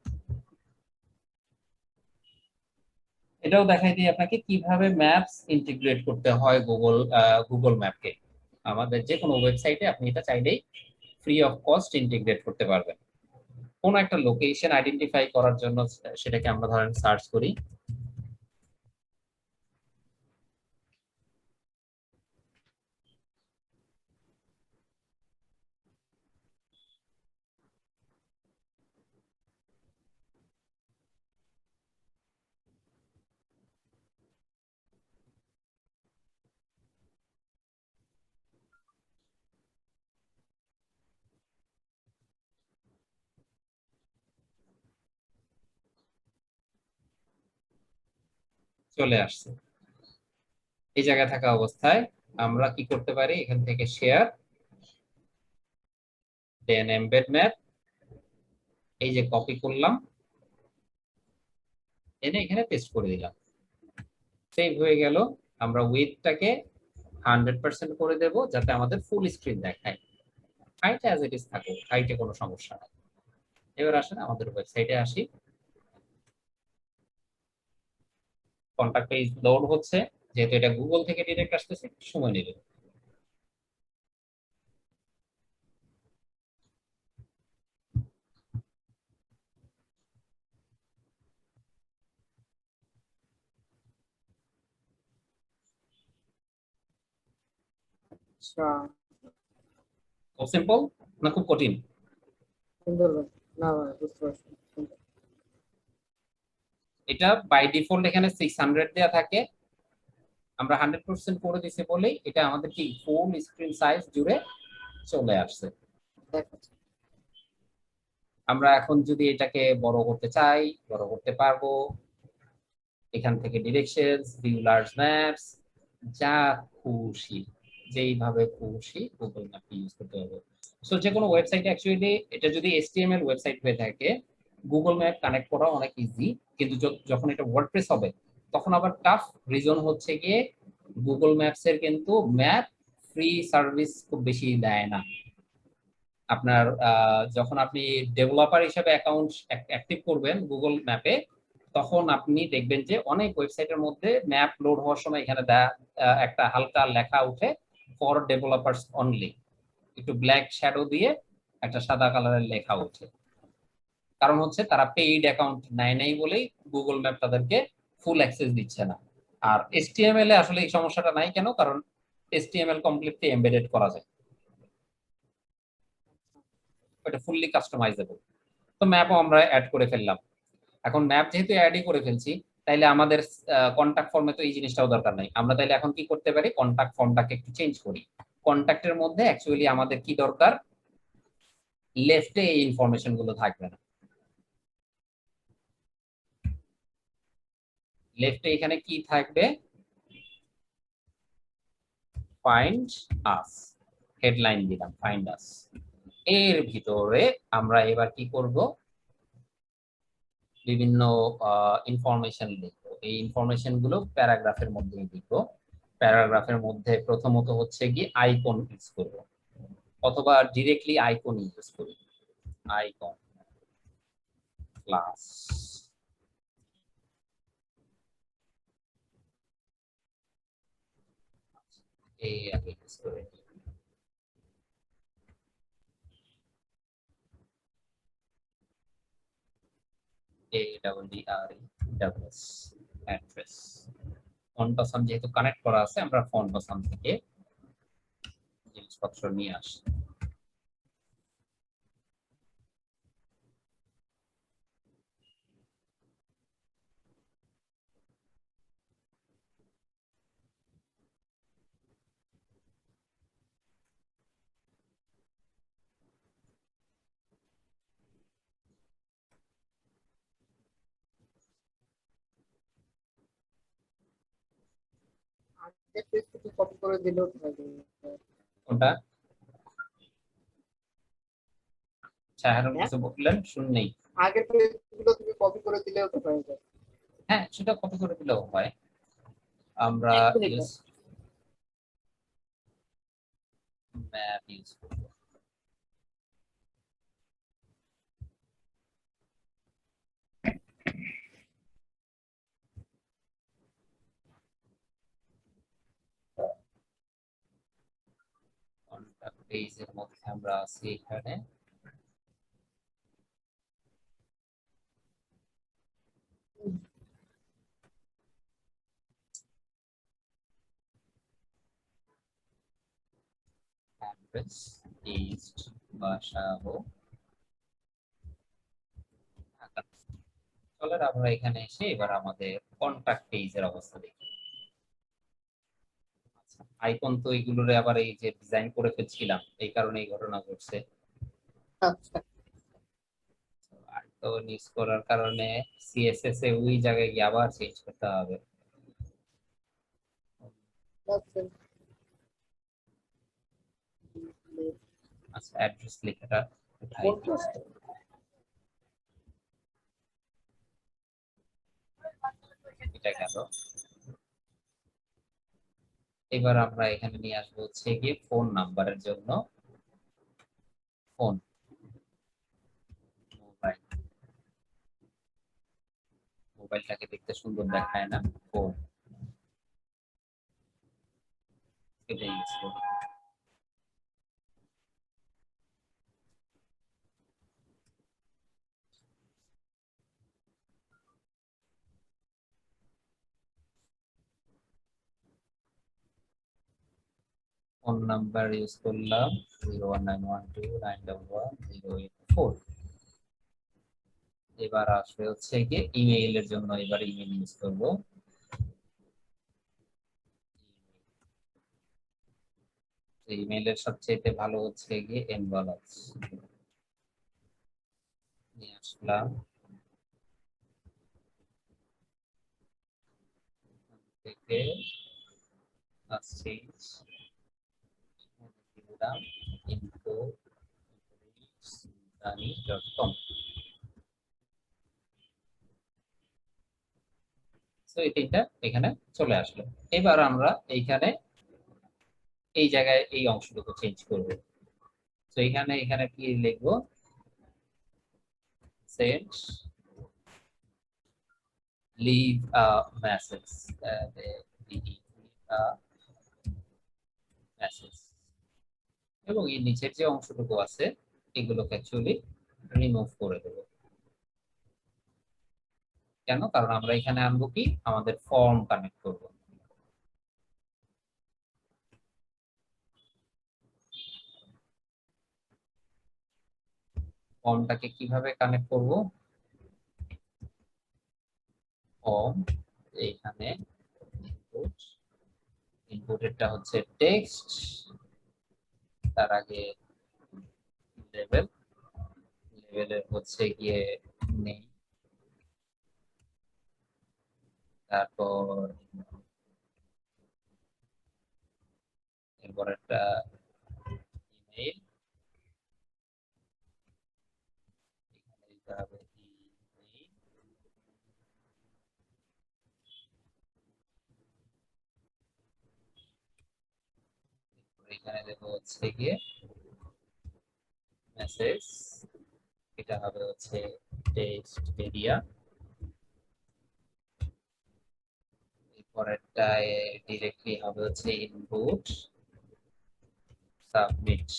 এটাও দেখাই দিই আপনাকে কিভাবে ম্যাপস ইন্টিগ্রেট করতে হয় গুগল ম্যাপকে। আমাদের যে কোনো ওয়েবসাইটে আপনি এটা চাইলেই ফ্রি অফ কস্ট ইন্টিগ্রেট করতে পারবেন। কোন একটা লোকেশন আইডেন্টিফাই করার জন্য সেটাকে আমরা ধরেন সার্চ করি, চলে আসছে। এই জায়গায় থাকা অবস্থায় আমরা কি করতে পারি, এখান থেকে শেয়ার, দেন এমবেড ম্যাপ, এই যে কপি করলাম, এনে এখানে পেস্ট করে দিলাম, সেভ হয়ে গেল। আমরা উইডথটাকে 100% করে দেব, যাতে আমাদের ফুল স্ক্রিন দেখায়। হাইট অ্যাজ ইট ইজ থাকুক, হাইটে কোনো সমস্যা নাই। এবার আসেন আমাদের ওয়েবসাইটে আসি। কন্টাক্ট পেজ লোড হচ্ছে, যেহেতু এটা গুগল থেকে ডিরেক্ট আসতেছে, একটু সময় নেবে।
আচ্ছা
খুব সিম্পল না খুব কঠিন?
সুন্দর ভাই। না ভাই বুঝতে পারছি সুন্দর।
এটা বাই ডিফল্ট এখানে 600 দেয়া থাকে, আমরা 100% করে দিছি বলেই এটা আমাদের কি ফুল স্ক্রিন সাইজ জুড়ে চলে আসছে।
দেখাচ্ছি।
আমরা এখন যদি এটাকে বড় করতে চাই, বড় করতে পারবো। এখান থেকে ডিরেকশনস, ভিউ লার্জ ম্যাপস, যা খুশি, যেইভাবে খুশি গুগল ম্যাপ ইউজ করতে হবে। সো যে কোনো ওয়েবসাইটে অ্যাকচুয়ালি এটা যদি HTML ওয়েবসাইট হয়ে থাকে, গুগল ম্যাপ কানেক্ট করা অনেক ইজি। কিন্তু যখন এটা ওয়ার্ডপ্রেস হবে, তখন আবার টাফ। রিজন হচ্ছে গিয়ে গুগল ম্যাপস এর কিন্তু ম্যাপ ফ্রি সার্ভিস খুব বেশি দেয় না। আপনার যখন আপনি ডেভেলপার হিসেবে অ্যাকাউন্ট অ্যাক্টিভ করবেন গুগল ম্যাপে, তখন আপনি দেখবেন যে অনেক ওয়েবসাইটের মধ্যে ম্যাপ লোড হওয়ার সময় এখানে একটা হালকা লেখা উঠে, ফর ডেভেলপার্স অনলি, একটু ব্ল্যাক শ্যাডো দিয়ে একটা সাদা কালারের লেখা উঠে। কারণ হচ্ছে তারা পেইড অ্যাকাউন্ট নেয় নাই বলেই গুগল ম্যাপ তাদেরকে ফুল অ্যাক্সেস দিচ্ছে না। আর HTML এ আসলে এই সমস্যাটা নাই, কেন? কারণ HTML কমপ্লিটলি এমবেডেড করা যায়, এটা ফুললি কাস্টমাইজেবল। তো ম্যাপও আমরা অ্যাড করে ফেললাম। এখন ম্যাপ যেহেতু অ্যাডই করে ফেলছি, তাইলে আমাদের কন্টাক্ট ফর্মে তো এই জিনিসটাও দরকার নাই। আমরা তাইলে এখন কি করতে পারি, কন্টাক্ট ফর্মটাকে একটু চেঞ্জ করি। কন্টাক্টের মধ্যে অ্যাকচুয়ালি আমাদের কি দরকার, লেফটে এই ইনফরমেশন গুলো থাকবে না। লেফটে এখানে কি থাকবে, ফাইন্ড আস, হেডলাইন দিলাম ফাইন্ড আস। এর ভিতরে আমরা এবার কি করব, বিভিন্ন ইনফরমেশন লিখবো। এই ইনফরমেশন গুলো প্যারাগ্রাফের মধ্যে লিখবো। প্যারাগ্রাফের মধ্যে প্রথমত হচ্ছে কি আইকন ইউজ করব, অথবা ডিরেক্টলি আইকন ইউজ করি। আইকন ক্লাস, এই আগে ইউজ করে নিই। A double D R E double S, address. Font awesome যেহেতু কানেক্ট করা আছে, আমরা ফন্ট অসাম থেকে জিনিসপত্র নিয়ে আসি।
আগের পেজ থেকে কপি করে দিলেও তো হবে।
কোনটা শাহরুখ
হ্যাঁ,
কিছু বললেন শুননেই।
আগের পেজ গুলো তুমি কপি করে দিলেও তো হয়ে যায়।
হ্যাঁ, সেটা কপি করে দিলেও হয়। আমরা
এক মিনিট
ইউজ ম্যাপ ইউজ করব। কন্টাক্ট পেজের মধ্যে আমরা আছি এখানে। অ্যাড্রেস ইস্ট বাসাবো ঢাকা। চলেন আমরা এখানে এসে এবার আমাদের কন্টাক্ট পেজের অবস্থা দেখি। আইকন তো এইগুলোরে আবার এই যে ডিজাইন করে ফেলছিলাম, এই কারণে এই ঘটনা ঘটছে।
আচ্ছা
আইকন ইউজ করার কারণে সিএসএস এ ওই জায়গায় গিয়ে আবার চেঞ্জ করতে হবে।
আচ্ছা।
আচ্ছা, অ্যাড্রেস লেখাটা উঠাই
কোন
দিই।
ক্লাসটা?
এটা গেল। এবার আমরা এখানে নিয়ে আসবো হচ্ছে গিয়ে ফোন নাম্বারের জন্য ফোন, মোবাইল। মোবাইলটাকে দেখতে সুন্দর দেখায় না, ফোন, এটা ইউজ করি। ফোন নাম্বার ইউজ করলাম 01912910108 এবার আসবে হচ্ছে গিয়ে ইমেইলের জন্য, এবার ইমেইল ইউজ করব। ইমেইলের সবচেয়ে ভালো হচ্ছে গিয়ে এনভেলপস, নিয়ে আসলাম থেকে আসছি দিলাম info@sudani.com। তো এই তিনটা এখানে চলে আসলো। এবার আমরা এইখানে এই জায়গায় এই অংশটুকু চেঞ্জ করব। তো এখানে এখানে কি লিখবো, send leave a message, message. এবং এই নিচের যে অংশটুকু আছে এগুলোকে অ্যাকচুয়ালি রিমুভ করে দেবো। কেন, কারণ আমরা এখানে আনবো কি, আমাদের ফর্ম কানেক্ট করব। ফর্মটাকে কিভাবে কানেক্ট করব, হোম, এইখানে ইনপুট, ইনপুটেরটা হচ্ছে টেক্সট, তার আগে লেভেল, লেভেলের হচ্ছে গিয়ে নেই, তারপর এরপর একটা ইমেইল, এখানে দিতে হবে ইমেইল, এখানে দেবো হচ্ছে গিয়ে মেসেজ, এটা হবে হচ্ছে টেক্সট এরিয়া, এরপরেরটায় ডিরেক্টলি হবে হচ্ছে ইনপুট সাবমিট।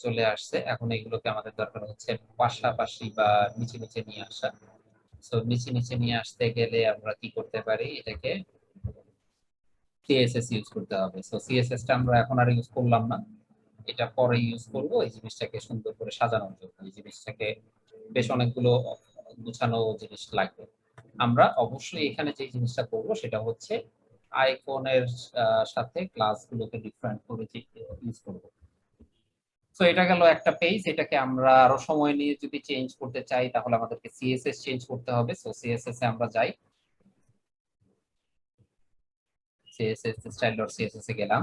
চলে আসছে, এখন এগুলোকে আমাদের দরকার হচ্ছে পাশাপাশি বা নিচে নিচে নিয়ে আসা। সো নিচে নিচে নিয়ে আসতে গেলে আমরা কি করতে পারি, এটাকে সিএসএস ইউজ করতে হবে। সো সিএসএস টা আমরা এখন আর ইউজ করলাম না, এটা পরে ইউজ করব এই জিনিসটাকে সুন্দর করে সাজানোর জন্য। এই জিনিসটাকে বেশ অনেকগুলো গুছানো জিনিস লাগবে। আমরা অবশ্যই এখানে যে জিনিসটা করব সেটা হচ্ছে আইকনের সাথে ক্লাসগুলোকে ডিফারেন্ট করে ইউজ করব। সো এটা গেল একটা পেজ, এটাকে আমরা আরো সময় নিয়ে যদি চেঞ্জ করতে চাই তাহলে আমাদেরকে সিএসএস চেঞ্জ করতে হবে। সো সিএসএস এ আমরা যাই, সিএসএস style.css এ গেলাম,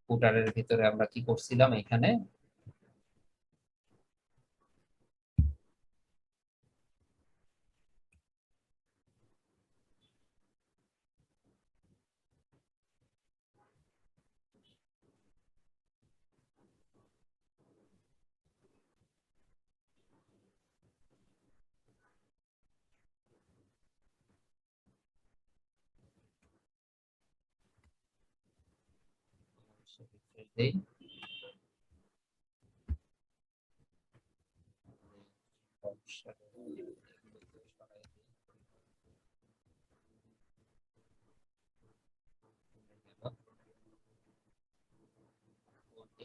ফুটারের ভিতরে আমরা কি করছিলাম, এখানে দেই,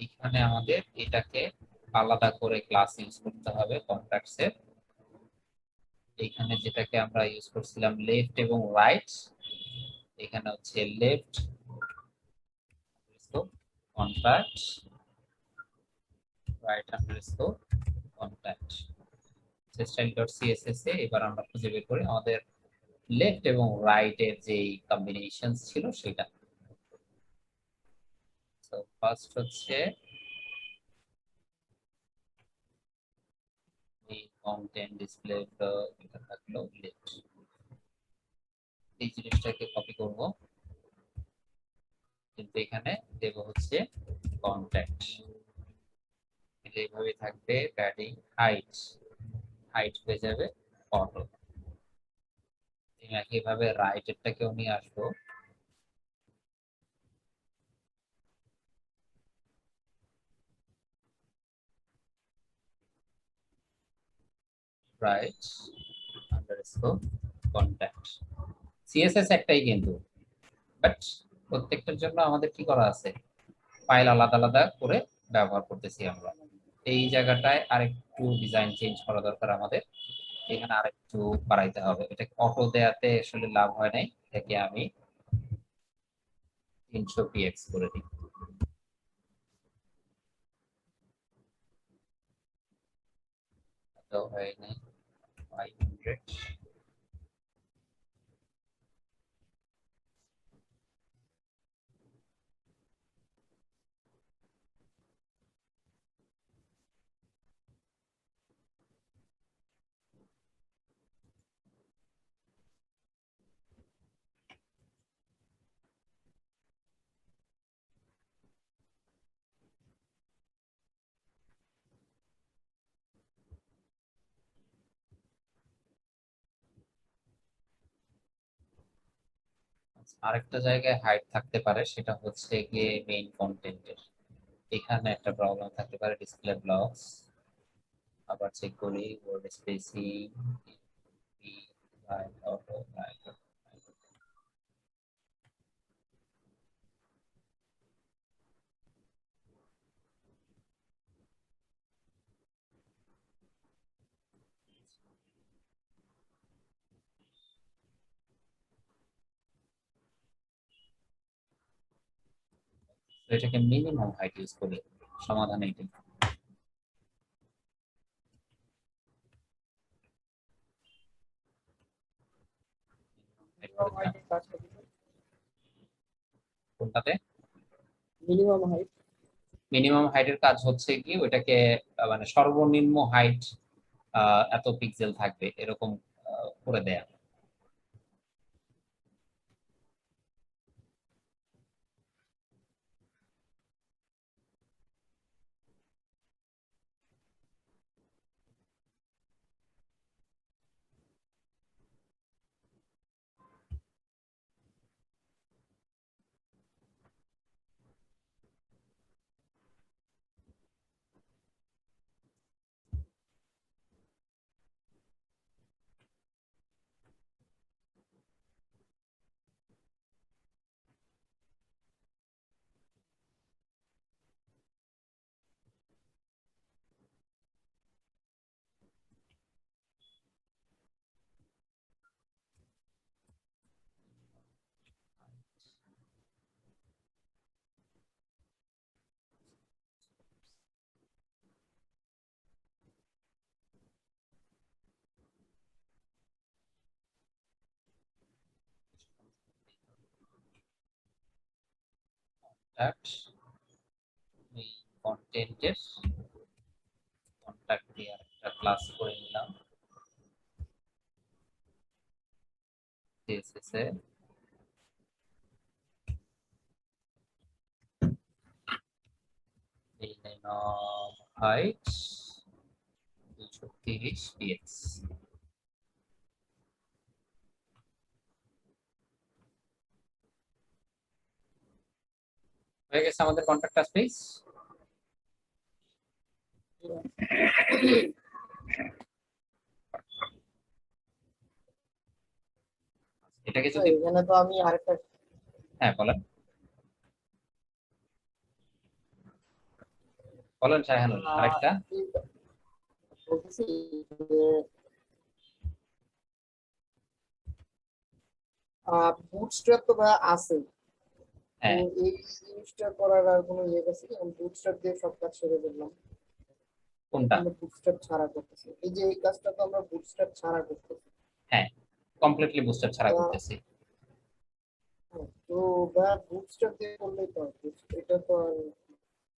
এইখানে আমাদের এটাকে আলাদা করে ক্লাস ইউজ করতে হবে কন্ট্যাক্টস এর। এখানে যেটাকে আমরা ইউজ করছিলাম লেফট এবং রাইট, এখানে হচ্ছে left contact, right underscore contact. style.css এ এবার আমরা খুঁজে বের করি আমাদের লেফট এবং রাইট এর যে কম্বিনেশন ছিল সেটা। তো ফার্স্ট হচ্ছে এই কন্টেন্ট ডিসপ্লে, এটা থাকলো লেফট, এই জিনিসটাকে কপি করব, কিন্তু এখানে দেব হচ্ছে কন্ট্যাক্ট, এইভাবে থাকবে। প্যাডিং হাইট, হাইট হয়ে যাবে অটো। একইভাবে রাইট এরটাকেও নিয়ে আসবো, রাইট আন্ডারস্কোর কন্ট্যাক্ট। সিএসএস একটাই কিন্তু, বাট প্রত্যেকটার জন্য আমাদের কি করা আছে, ফাইল আলাদা আলাদা করে ব্যবহার করতেছি আমরা। এই জায়গাটায় আরেকটু ডিজাইন চেঞ্জ করা দরকার আমাদের, এখানে আরেকটু বাড়াইতে হবে। এটা অটো দেয়াতে আসলে লাভ হয় নাই, এটাকে আমি 300 px করে দিই। তো হয় নাই 500। আরেকটা জায়গায় হাইট থাকতে পারে, সেটা হচ্ছে গিয়ে মেইন কন্টেন্টের এখানে একটা প্রবলেম থাকতে পারে, ডিসপ্লে ব্লকস। আবার চেক করি ওয়ার্ড স্পেসিং, অটো, এটাকে মিনিমাম হাইট ইউজ করি, সমাধান এইটাই।
মিনিমাম হাইটের কাজটা কি?
কোনটাতে?
Minimum height.
মিনিমাম হাইটের কাজ হচ্ছে কি ওইটাকে মানে সর্বনিম্ন হাইট এত পিক্সেল থাকবে এরকম করে দেয়া। এই কন্টেন্টের কন্টাক্ট দিয়ে একটা ক্লাস করে নিলাম CSS এ। এই নাম হাইট 230 px। হয়ে গেছে আমাদের কন্টাক্ট পেজ। এটাকে যদি
এখানে তো আমি আরেকটা
হ্যাঁ বলেন বলেন শাহানুর আরেকটা।
বলতেছি যে বুটস্ট্র্যাপ তো ভাই আছে, তো
হ্যাঁ
এই জিনিসটা করার আর কোনো ইয়ে আছে কি? আমি বুটস্ট্র্যাপ দিয়ে সব কাজ সেরে ফেললাম,
কোনটা?
আমরা বুটস্ট্র্যাপ ছাড়া করতেছি। এই যে এই কাজটা তো আমরা বুটস্ট্র্যাপ ছাড়া করতেছি।
হ্যাঁ কমপ্লিটলি বুস্টার ছাড়া
তা,
করতেছি।
তো ভাই বুটস্ট্র্যাপ দিয়ে করলেই তো হয়। এটা তো আর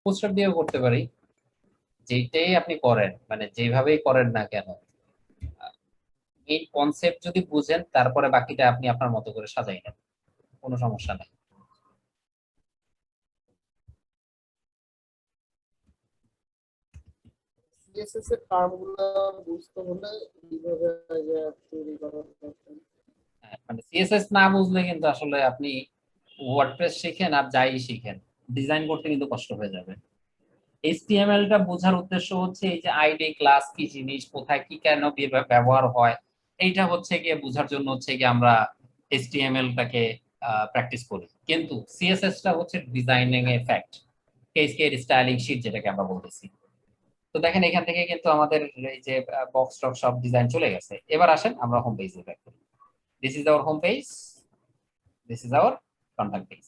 বুস্টার দিয়েও করতে পারি, যেটাই আপনি করেন মানে যেভাবেই করেন না কেন এই কনসেপ্ট যদি বুঝেন তারপরে বাকিটা আপনি আপনার মতো করে সাজাই নেন, কোনো সমস্যা নাই।
সিএসএস এর টার্ম গুলো বুঝতে হলে কিভাবে আগে তৈরি করা দরকার।
হ্যাঁ, মানে সিএসএস না বুঝলে কিন্তু আসলে আপনি ওয়ার্ডপ্রেস শিখেন আর যাই শিখেন ডিজাইন করতে কিন্তু কষ্ট হয়ে যাবে। এইচটিএমএল টা বোঝার উদ্দেশ্য হচ্ছে এই যে আইডি ক্লাস কি জিনিস, কোথায় কি কেন ব্যবহার হয়, এইটা হচ্ছে গিয়ে বোঝার জন্য হচ্ছে গিয়ে আমরা এইচটিএমএল টাকে প্র্যাকটিস করি। কিন্তু সিএসএস টা হচ্ছে ডিজাইনিং এর ফ্যাক্ট, কেসকের স্টাইলিং শীট যেটাকে আমরা বলতেছি। তো দেখেন এখান থেকে কিন্তু আমাদের এই যে বক্স টক সব ডিজাইন চলে গেছে। এবার আসেন আমরা হোম পেজে ব্যাক করি। This is our home page, this is our contact page.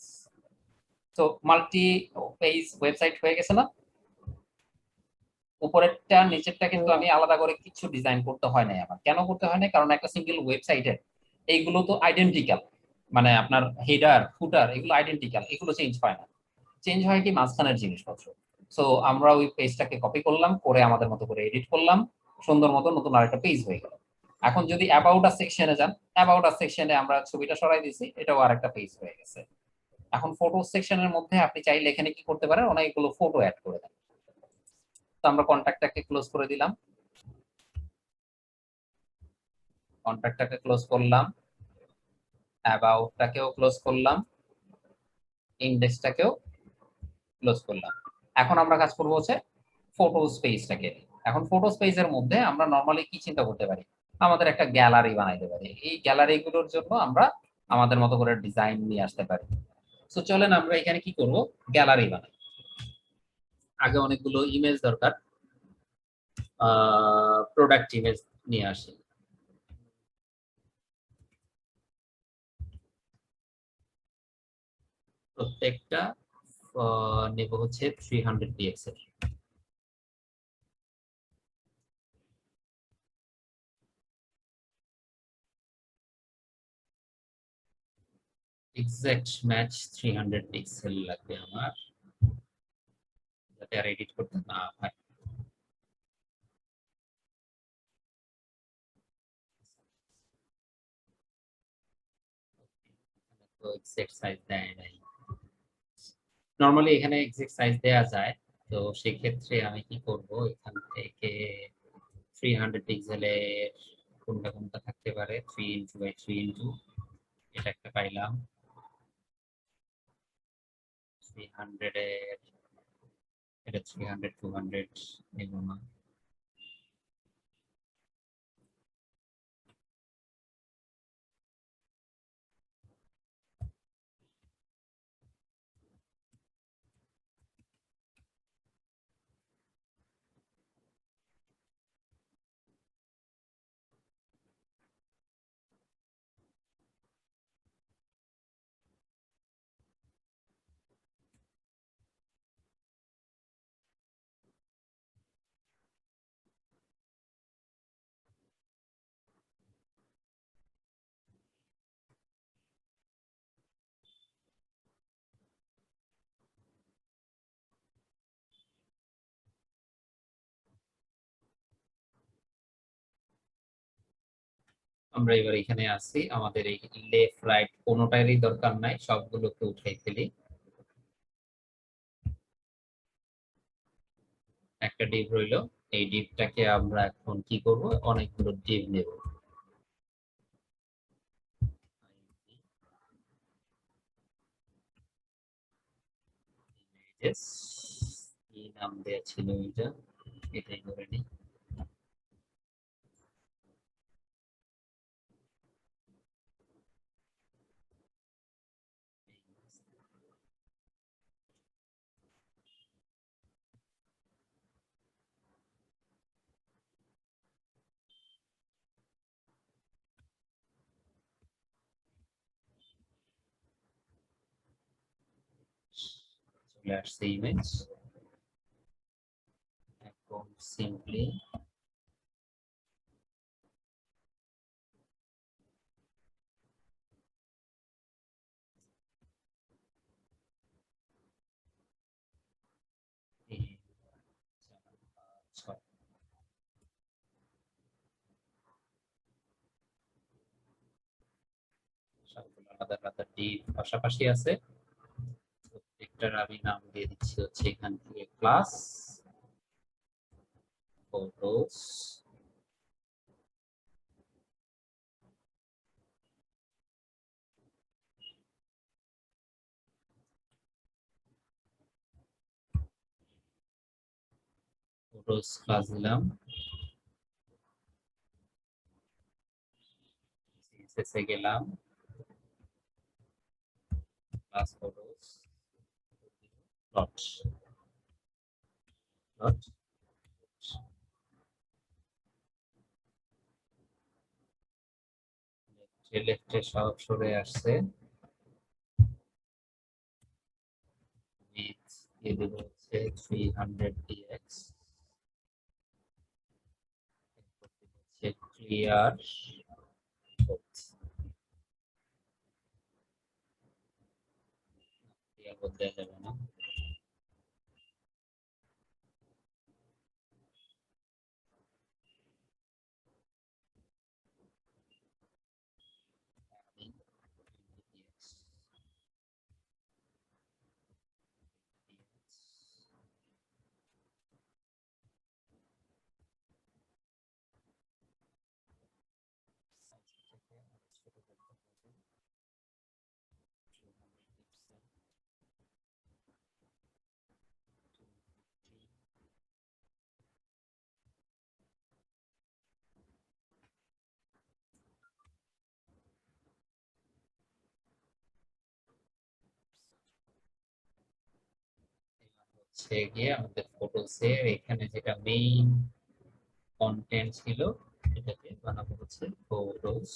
তো মাল্টি পেজ ওয়েবসাইট হয়ে গেছে না? উপরেরটা নিচেরটা কিন্তু আমি আলাদা করে কিছু ডিজাইন করতে হয় নাই আমার। কেন করতে হয় না? কারণ একটা সিঙ্গেল ওয়েবসাইটে এইগুলো তো আইডেন্টিক্যাল, মানে আপনার হেডার ফুটার এগুলো আইডেন্টিক্যাল, এগুলো চেঞ্জ হয় না। চেঞ্জ হয় কি মাঝখানের জিনিসপত্র। সো আমরা ওই পেজটাকে কপি করলাম, করে আমাদের মতো করে এডিট করলাম, সুন্দর মতো নতুন আরেকটা পেজ হয়ে গেল। এখন যদি অ্যাবাউট আস সেকশনে যান, অ্যাবাউট আস সেকশনে আমরা ছবিটা সরাই দিয়েছি, এটাও আরেকটা পেজ হয়ে গেছে। এখন ফটো সেকশনের মধ্যে আপনি চাইলে এখানে কি করতে পারেন, অনেকগুলো ফটো অ্যাড করে দেন। তো আমরা কন্ট্যাক্টটাকে ক্লোজ করে দিলাম, কন্ট্যাক্টটাকে ক্লোজ করলাম, অ্যাবাউটটাকেও ক্লোজ করলাম, ইন্ডেক্সটাকেও ক্লোজ করলাম। এখন আমরা কাজ করব হচ্ছে ফটো স্পেসটাকে। এখন ফটো স্পেসের মধ্যে আমরা নরমালি কি চিন্তা করতে পারি, আমাদের একটা গ্যালারি বানাইতে পারি। এই গ্যালারি গুলোর জন্য আমরা আমাদের মতো করে ডিজাইন নিয়ে আসতে পারি। তো চলেন আমরা এখানে কি করব, গ্যালারি বানাই। আগে অনেকগুলো ইমেজ দরকার, প্রোডাক্ট ইমেজ নিয়ে আসি। প্রত্যেকটা নেব হচ্ছে 300 px এর। এক্সাক্ট ম্যাচ 300 পিক্সেল লাগবে আমার, যাতে আর এডিট করতে না হয়। তো এক্সাক্ট সাইজ দেয় নাই, নরমালি এখানে এক্সাক্ট সাইজ দেয়া যায়। তো সেক্ষেত্রে আমি কি করব, এখান থেকে 300 পিক্সেলের কোনটা কোনটা থাকতে পারে, 3 ইন্টু বাই 3 ইন্টু, এটা একটা পাইলাম। 300 এর, এটা 300 200 নেব না। আমরা এবার এখানে আছি, আমাদের এই লেফট রাইট কোনোটারই দরকার নাই, সবগুলোকে উঠাই ফেলি। একটা ডিভ রইলো, এই ডিভটাকে আমরা এখন কি করব, অনেকগুলো ডিভ নেব। Yes, কি নাম দেয়া ছিল এটা, এটাই ধরে নিই। চলে আসছে ইমেজ, এখন সিম্পলি সবগুলো আলাদা আলাদা ডিভ পাশাপাশি আছে, প্রত্যেকটার আমি নাম দিয়ে দিচ্ছি হচ্ছে এখান থেকে ক্লাস ফটোস। ফটোস ক্লাস দিলাম, সিএসএস এ গেলাম, ক্লাস ফটোস ডট ডট, লেফটে সব সরে আসছে, উইথ দিয়ে দেব হচ্ছে 300 ডিএক্স, হচ্ছে ক্লিয়ার ক্লিয়ার বলতে যাবে না। হচ্ছে গিয়ে আমাদের ফটোসের এখানে যেটা মেইন কন্টেন্ট ছিল, এটাকে বানাবো হচ্ছে ফটোস।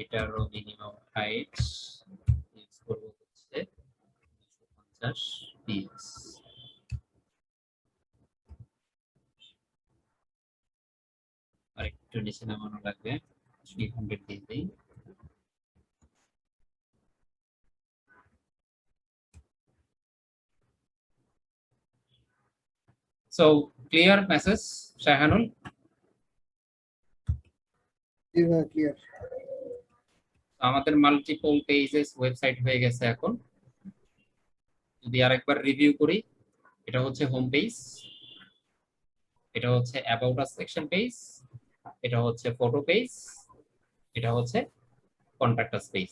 এটারও মিনিমাম হাইট ইউজ করব হচ্ছে 250 পিক্স। আর একটু নিচে নামানো লাগবে, 300 দিয়ে দিই। So clear message, Shahanul?
Clear.
আমাদের মাল্টিপল পেজেস ওয়েবসাইট হয়ে গেছে এখন। যদি আরেকবার রিভিউ করি, এটা হচ্ছে হোম পেজ, এটা হচ্ছে অ্যাবাউট আস সেকশন পেজ, এটা হচ্ছে ফটো পেজ, এটা হচ্ছে কন্ট্যাক্ট আস পেজ।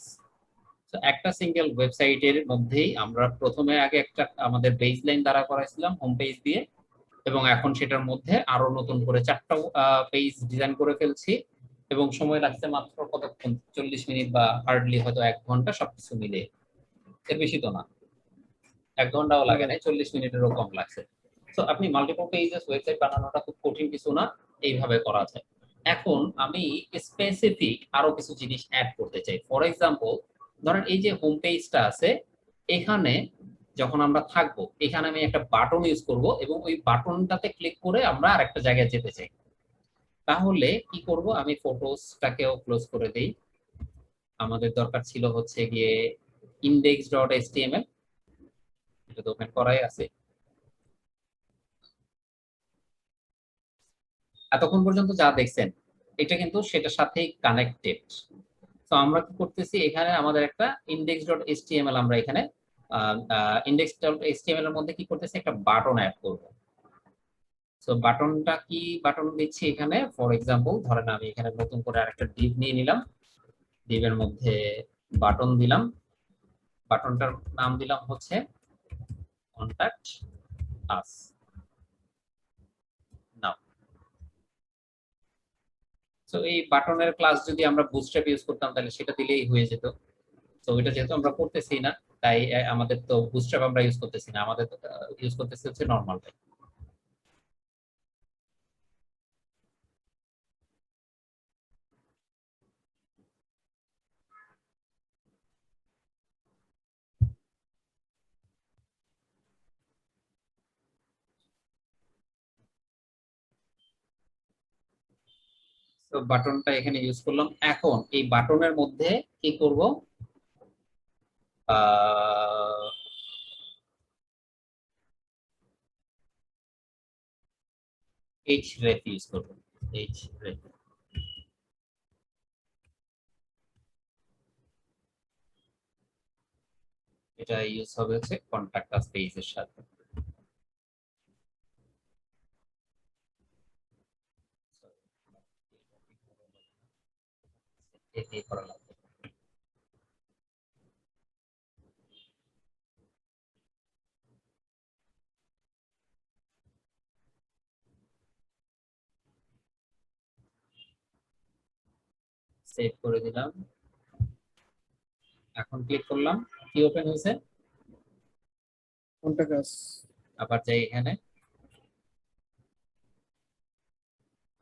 তো একটা সিঙ্গেল ওয়েবসাইটের মধ্যেই আমরা প্রথমে আগে একটা আমাদের বেসলাইন দ্বারা করাইছিলাম হোম পেজ দিয়ে, এবং এখন সেটার মধ্যে আরো নতুন করে 4টা পেজ ডিজাইন করে ফেলছি, এবং সময় লাগছে মাত্র কতক্ষণ, 40 মিনিট বা হার্ডলি হয়তো 1 ঘন্টা, সবকিছু মিলে। এর বেশি তো না, 1 ঘন্টাও লাগে না, 40 মিনিটেরও কম লাগছে। তো আপনি মাল্টিপল পেজেস ওয়েবসাইট বানানোটা খুব কঠিন কিছু না, এইভাবে করা যায়। এখন আমি স্পেসিফিক আরো কিছু জিনিস অ্যাড করতে চাই। ফর এক্সাম্পল, ধরেন এই যে হোম পেজটা আছে, এখানে যখন আমরা থাকবো, এখানে আমি একটা বাটন ইউজ করব, এবং ওই বাটনটাতে ক্লিক করে আমরা আরেকটা জায়গায় যেতে চাই। তাহলে কি করব, আমি ফটোসটাকেও ক্লোজ করে দেই। আমাদের দরকার ছিল হচ্ছে গিয়ে index.html, এটা তো ওপেন করাই আছে। এতক্ষণ পর্যন্ত যা দেখছেন এটা কিন্তু সেটার সাথেই কানেক্টেড। তো আমরা কি করতেছি, এখানে আমাদের একটা index.html, আমরা এখানে index.html এর মধ্যে কি করতেছি, একটা বাটন অ্যাড করব। তো বাটনটা কি বাটন দিচ্ছি এখানে, ফর এক্সাম্পল ধরেন আমি এখানে নতুন করে আরেকটা ডিভ নিয়ে নিলাম, ডিভের মধ্যে বাটন দিলাম, বাটনটার নাম দিলাম হচ্ছে কন্টাক্ট আস নাও। তো এই বাটনের ক্লাস যদি আমরা বুটস্ট্র্যাপ ইউজ করতাম তাহলে সেটা দিলেই হয়ে যেত। তো এটা যেহেতু আমরা করতেছি না, তাই আমাদের তো বুটস্ট্র্যাপ আমরা ইউজ করতেছি না, আমাদের ইউজ করতেছি হচ্ছে নরমালটাই। তো বাটনটা এখানে ইউজ করলাম। এখন এই বাটনের মধ্যে কি করব, href ইউজ করব। href, এটা ইউজ হবে হচ্ছে কন্টাক্ট আস পেজের সাথে। এটি করা লাগবে। সেভ করে দিলাম, এখন ক্লিক করলাম, কি ওপেন হয়েছে,
কোনটা কাজ?
আবার যাই এখানে,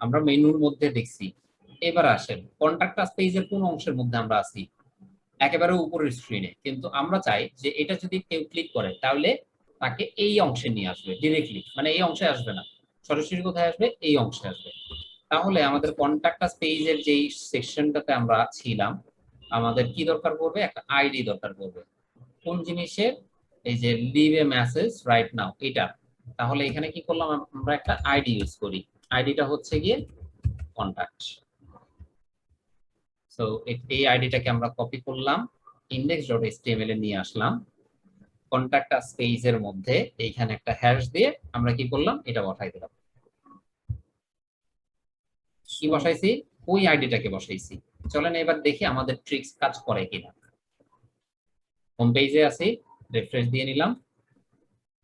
আমরা মেনুর মধ্যে দেখছি। এবার আসেন কন্টাক্ট আস পেজের কোন অংশের মধ্যে আমরা আছি, একেবারে উপরের স্ক্রিনে, কিন্তু আমরা চাই যে এটা যদি কেউ ক্লিক করে তাহলে তাকে এই অংশে নিয়ে আসবে ডিরেক্টলি, মানে এই অংশে আসবে না, সরাসরি কোথায় আসবে, এই অংশে আসবে। তাহলে আমাদের কন্টাক্ট আস পেজের যেই সেকশনটাতে আমরা ছিলাম, আমাদের কি দরকার পড়বে, একটা আইডি দরকার পড়বে। কোন জিনিসের, এই যে leave a message right now, এটা। তাহলে এখানে কি করলাম, আমরা একটা আইডি ইউজ করি, আইডিটা হচ্ছে গিয়ে কন্টাক্ট। সো এই আইডিটাকে আমরা কপি করলাম, index.html এ নিয়ে আসলাম, কন্টাক্ট আস পেজের মধ্যে এইখানে একটা হ্যাশ দিয়ে আমরা কি করলাম, এটা বসাই দিলাম। কি বসাইছি, ওই আইডিটাকে বসাইছি। চলেন এবার দেখি আমাদের ট্রিক্স কাজ করে কিনা। হোম পেজে আছি, রিফ্রেশ দিয়ে নিলাম,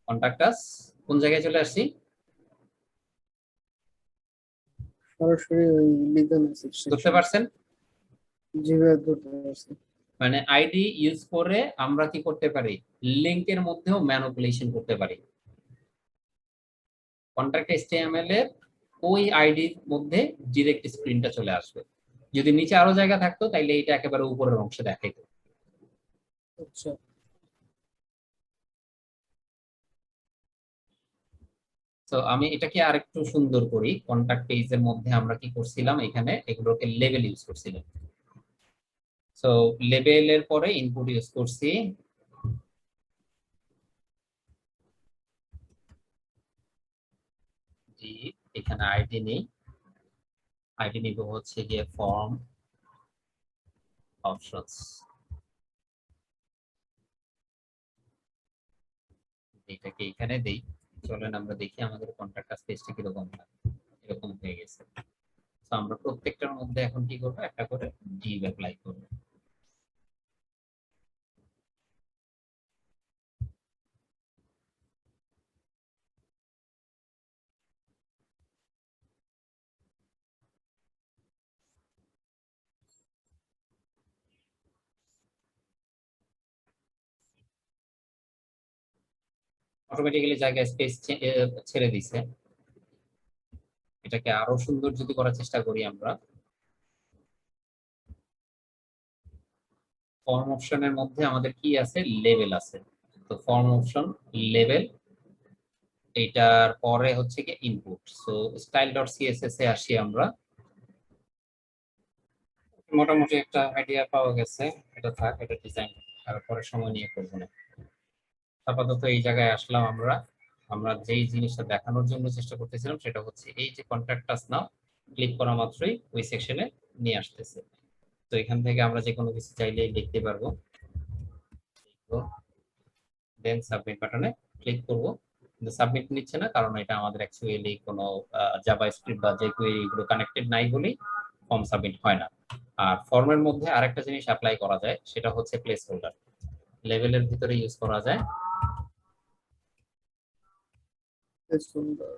কন্টাক্ট আস, কোন জায়গায় চলে আসছি,
সরাসরি ওই লিভ এ মেসেজ
বুঝতে
সেকশন।
পারছেন?
জিমেইল ধরতে পারছি।
মানে আইডি ইউজ করে আমরা কি করতে পারি, লিংকের মধ্যেও ম্যানিপুলেশন করতে পারি। কন্টাক্ট HTML এর ওই আইডির মধ্যে ডিরেক্ট স্ক্রিনটা চলে আসবে। যদি নিচে আরো জায়গা থাকতো তাইলে এটা একেবারে উপরের অংশে দেখাইতো।
আচ্ছা
তো আমি এটাকে আরেকটু সুন্দর করি। কন্টাক্ট পেজের মধ্যে আমরা কি করছিলাম, এখানে এগুলোকে লেবেল ইউজ করছিলাম। সো লেবেলের পরে ইনপুট ইউজ করছি জি, এখানে আইডি নেই, আইডি নিব হচ্ছে গিয়ে ফর্ম অপশনস। এটাকে এখানে দেই। চলেন আমরা দেখি আমাদের কন্টাক্ট পেজটা কিরকম হয়। এরকম হয়ে গেছে। তো আমরা প্রত্যেকটার মধ্যে এখন কি করবো, একটা করে ডিভ অ্যাপ্লাই করবো। অটোমেটিক্যালি জায়গায় স্পেস ছেড়ে দিছে। এটাকে আরো সুন্দর যদি করার চেষ্টা করি আমরা, ফর্ম অপশনের মধ্যে আমাদের কি আছে, লেভেল আছে। তো ফর্ম অপশন, লেভেল, এটার পরে হচ্ছে কি input. So style dot CSS এ আসি আমরা। মোটামুটি একটা আইডিয়া পাওয়া গেছে। এটা থাক, এটা ডিজাইন তারপরে সময় নিয়ে করবো না। আপাতত এই জায়গায় আসলাম আমরা। আমরা যেই জিনিসটা দেখানোর জন্য চেষ্টা করতেছিলাম সেটা হচ্ছে এই যে কন্ট্যাক্ট আস নাও, ক্লিক করা মাত্রই ওই সেকশনে নিয়ে আসতেছে। তো এখান থেকে আমরা যে কোনো কিছু চাইলেই লিখতে পারবো। দেন সাবমিট বাটনে ক্লিক করব। কিন্তু সাবমিট নিচ্ছে না, কারণ এটা আমাদের অ্যাকচুয়ালি কোনো জাভাস্ক্রিপ্ট বা যে কোয়েরি এগুলো কানেক্টেড নাই বলেই ফর্ম সাবমিট হয় না। আর ফর্মের মধ্যে আরেকটা জিনিস অ্যাপ্লাই করা যায়, সেটা হচ্ছে প্লেস হোল্ডার। লেভেলের ভিতরে ইউজ করা যায়।
বেশ সুন্দর।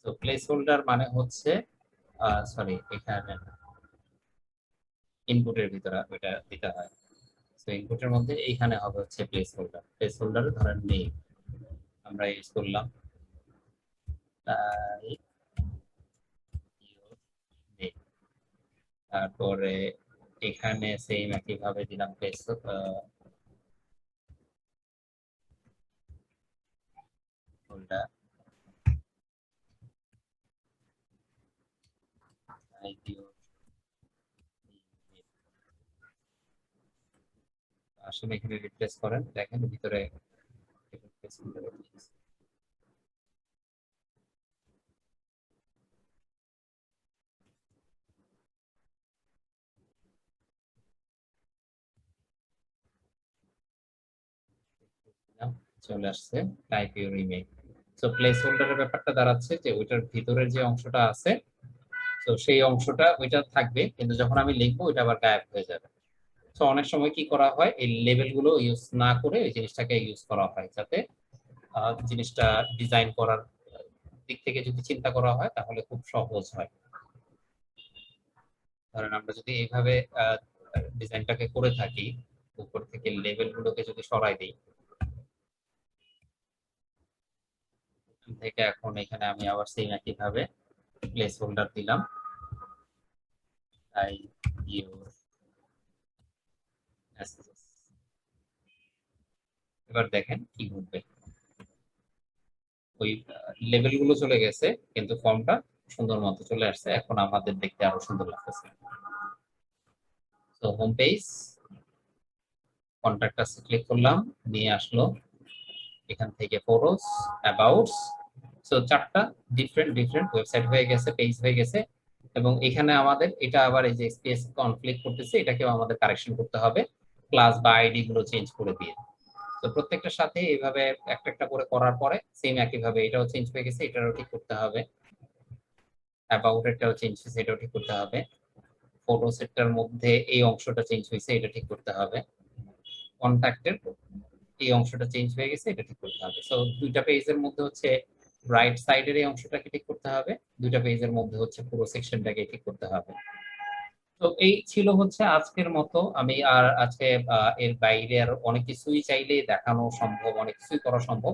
তো প্লেস হোল্ডার মানে হচ্ছে সরি, এখানে ইনপুটের ভিতরে ওইটা দিতে হয়। তো ইনপুটের মধ্যে এইখানে হবে হচ্ছে প্লেস হোল্ডার। প্লেস হোল্ডার ধরেন নেই, আমরা ইউজ করলাম name। তারপরে এখানে সেম একই ভাবে দিলাম প্লেস হোল্ডার আসলে এখানে রিপ্লেস করেন, দেখেন ভিতরে চলে আসছে type your email. So place হোল্ডারের ব্যাপারটা দাঁড়াচ্ছে যে ওইটার ভিতরের যে অংশটা আছে, তো সেই অংশটা ওইটা থাকবে, কিন্তু যখন আমি লিখবো ওইটা আবার গায়েব হয়ে যাবে। তো অনেক সময় কি করা হয়, এই লেবেল গুলো ইউজ না করে এই জিনিসটাকে ইউজ করা হয়, যাতে জিনিসটা ডিজাইন করার দিক থেকে যদি চিন্তা করা হয় তাহলে খুব সহজ হয়। ধরেন আমরা যদি এইভাবে ডিজাইনটাকে করে থাকি, উপর থেকে লেবেল গুলোকে যদি সরাই দিই, থেকে এখন এখানে আমি আবার সেম একই ভাবে প্লেস হোল্ডার দিলাম। তাই ইউর মেসেজেস, এবার দেখেন কি ঘটবে। ওই লেভেল গুলো চলে গেছে, কিন্তু ফর্মটা সুন্দর মতো চলে আসছে। এখন আমাদের দেখতে আরো সুন্দর লাগতেছে। তো home page, contact us click করলাম, নিয়ে আসলো এখান থেকে ফটোস, অ্যাবাউটস। সো চারটা ডিফারেন্ট ডিফারেন্ট ওয়েবসাইট হয়ে গেছে, পেজ হয়ে গেছে। এবং এখানে আমাদের এটা আবার এই যে স্পেস কনফ্লিক্ট করতেছে, এটাকেও আমাদের কারেকশন করতে হবে ক্লাস বা আইডি গুলো চেঞ্জ করে দিয়ে। তো প্রত্যেকটার সাথে এইভাবে একটা একটা করে করার পরে সেম একই ভাবে এটাও চেঞ্জ হয়ে গেছে, এটাও ঠিক করতে হবে। অ্যাবাউট এটাও চেঞ্জ হয়েছে, এটাও ঠিক করতে হবে। ফটো সেটটার মধ্যে এই অংশটা চেঞ্জ হয়েছে, এটা ঠিক করতে হবে। কন্ট্যাক্টের এই অংশটা চেঞ্জ হয়ে গেছে, এটা ঠিক করতে হবে। সো দুইটা পেজের মধ্যে হচ্ছে রাইট সাইডের এই অংশটাকে ঠিক করতে হবে, দুইটা পেজের মধ্যে হচ্ছে পুরো সেকশনটাকে ঠিক করতে হবে। তো এই ছিল হচ্ছে আজকের মতো। আমি আর আজকে এর বাইরে আর অনেক কিছুই চাইলে দেখানো সম্ভব, অনেক কিছুই করা সম্ভব,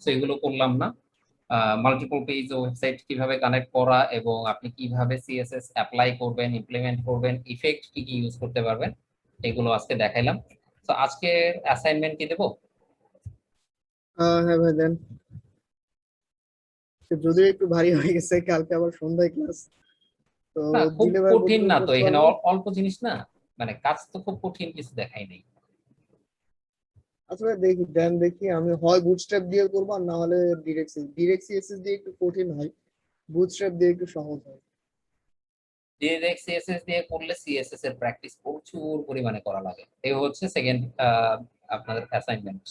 তো এগুলো করলাম না। মাল্টিপল পেজ ওয়েবসাইট কিভাবে কানেক্ট করা এবং আপনি কিভাবে সিএসএস অ্যাপ্লাই করবেন, ইমপ্লিমেন্ট করবেন, ইফেক্ট কি কি ইউজ করতে পারবেন, এগুলো আজকে দেখাইলাম। তো আজকে অ্যাসাইনমেন্ট কি দেবো?
হ্যাঁ ভাই দেন, যদিও একটু ভারী হয়ে গেছে, কালকে আবার সন্ধ্যায় ক্লাস, তো
না, খুব
দিনে ভাই
কঠিন
বলতে
না তো,
করতে
এখানে
পারবো।
অল্প জিনিস না, মানে কাজ তো খুব কঠিন কিছু দেখাই নেই।
আচ্ছা ভাই দেখি, দেন দেখি, আমি হয় বুটস্ট্র্যাপ দিয়ে করবো আর না হলে ডিরেক্ট সিএসএস দিয়ে একটু কঠিন হয়, বুটস্ট্র্যাপ দিয়ে একটু সহজ হয়।
ডিরেক্ট সিএসএস দিয়ে করলে সিএসএস এর প্র্যাকটিস প্রচুর পরিমাণে করা লাগে। এই হচ্ছে সেকেন্ড আপনাদের অ্যাসাইনমেন্ট।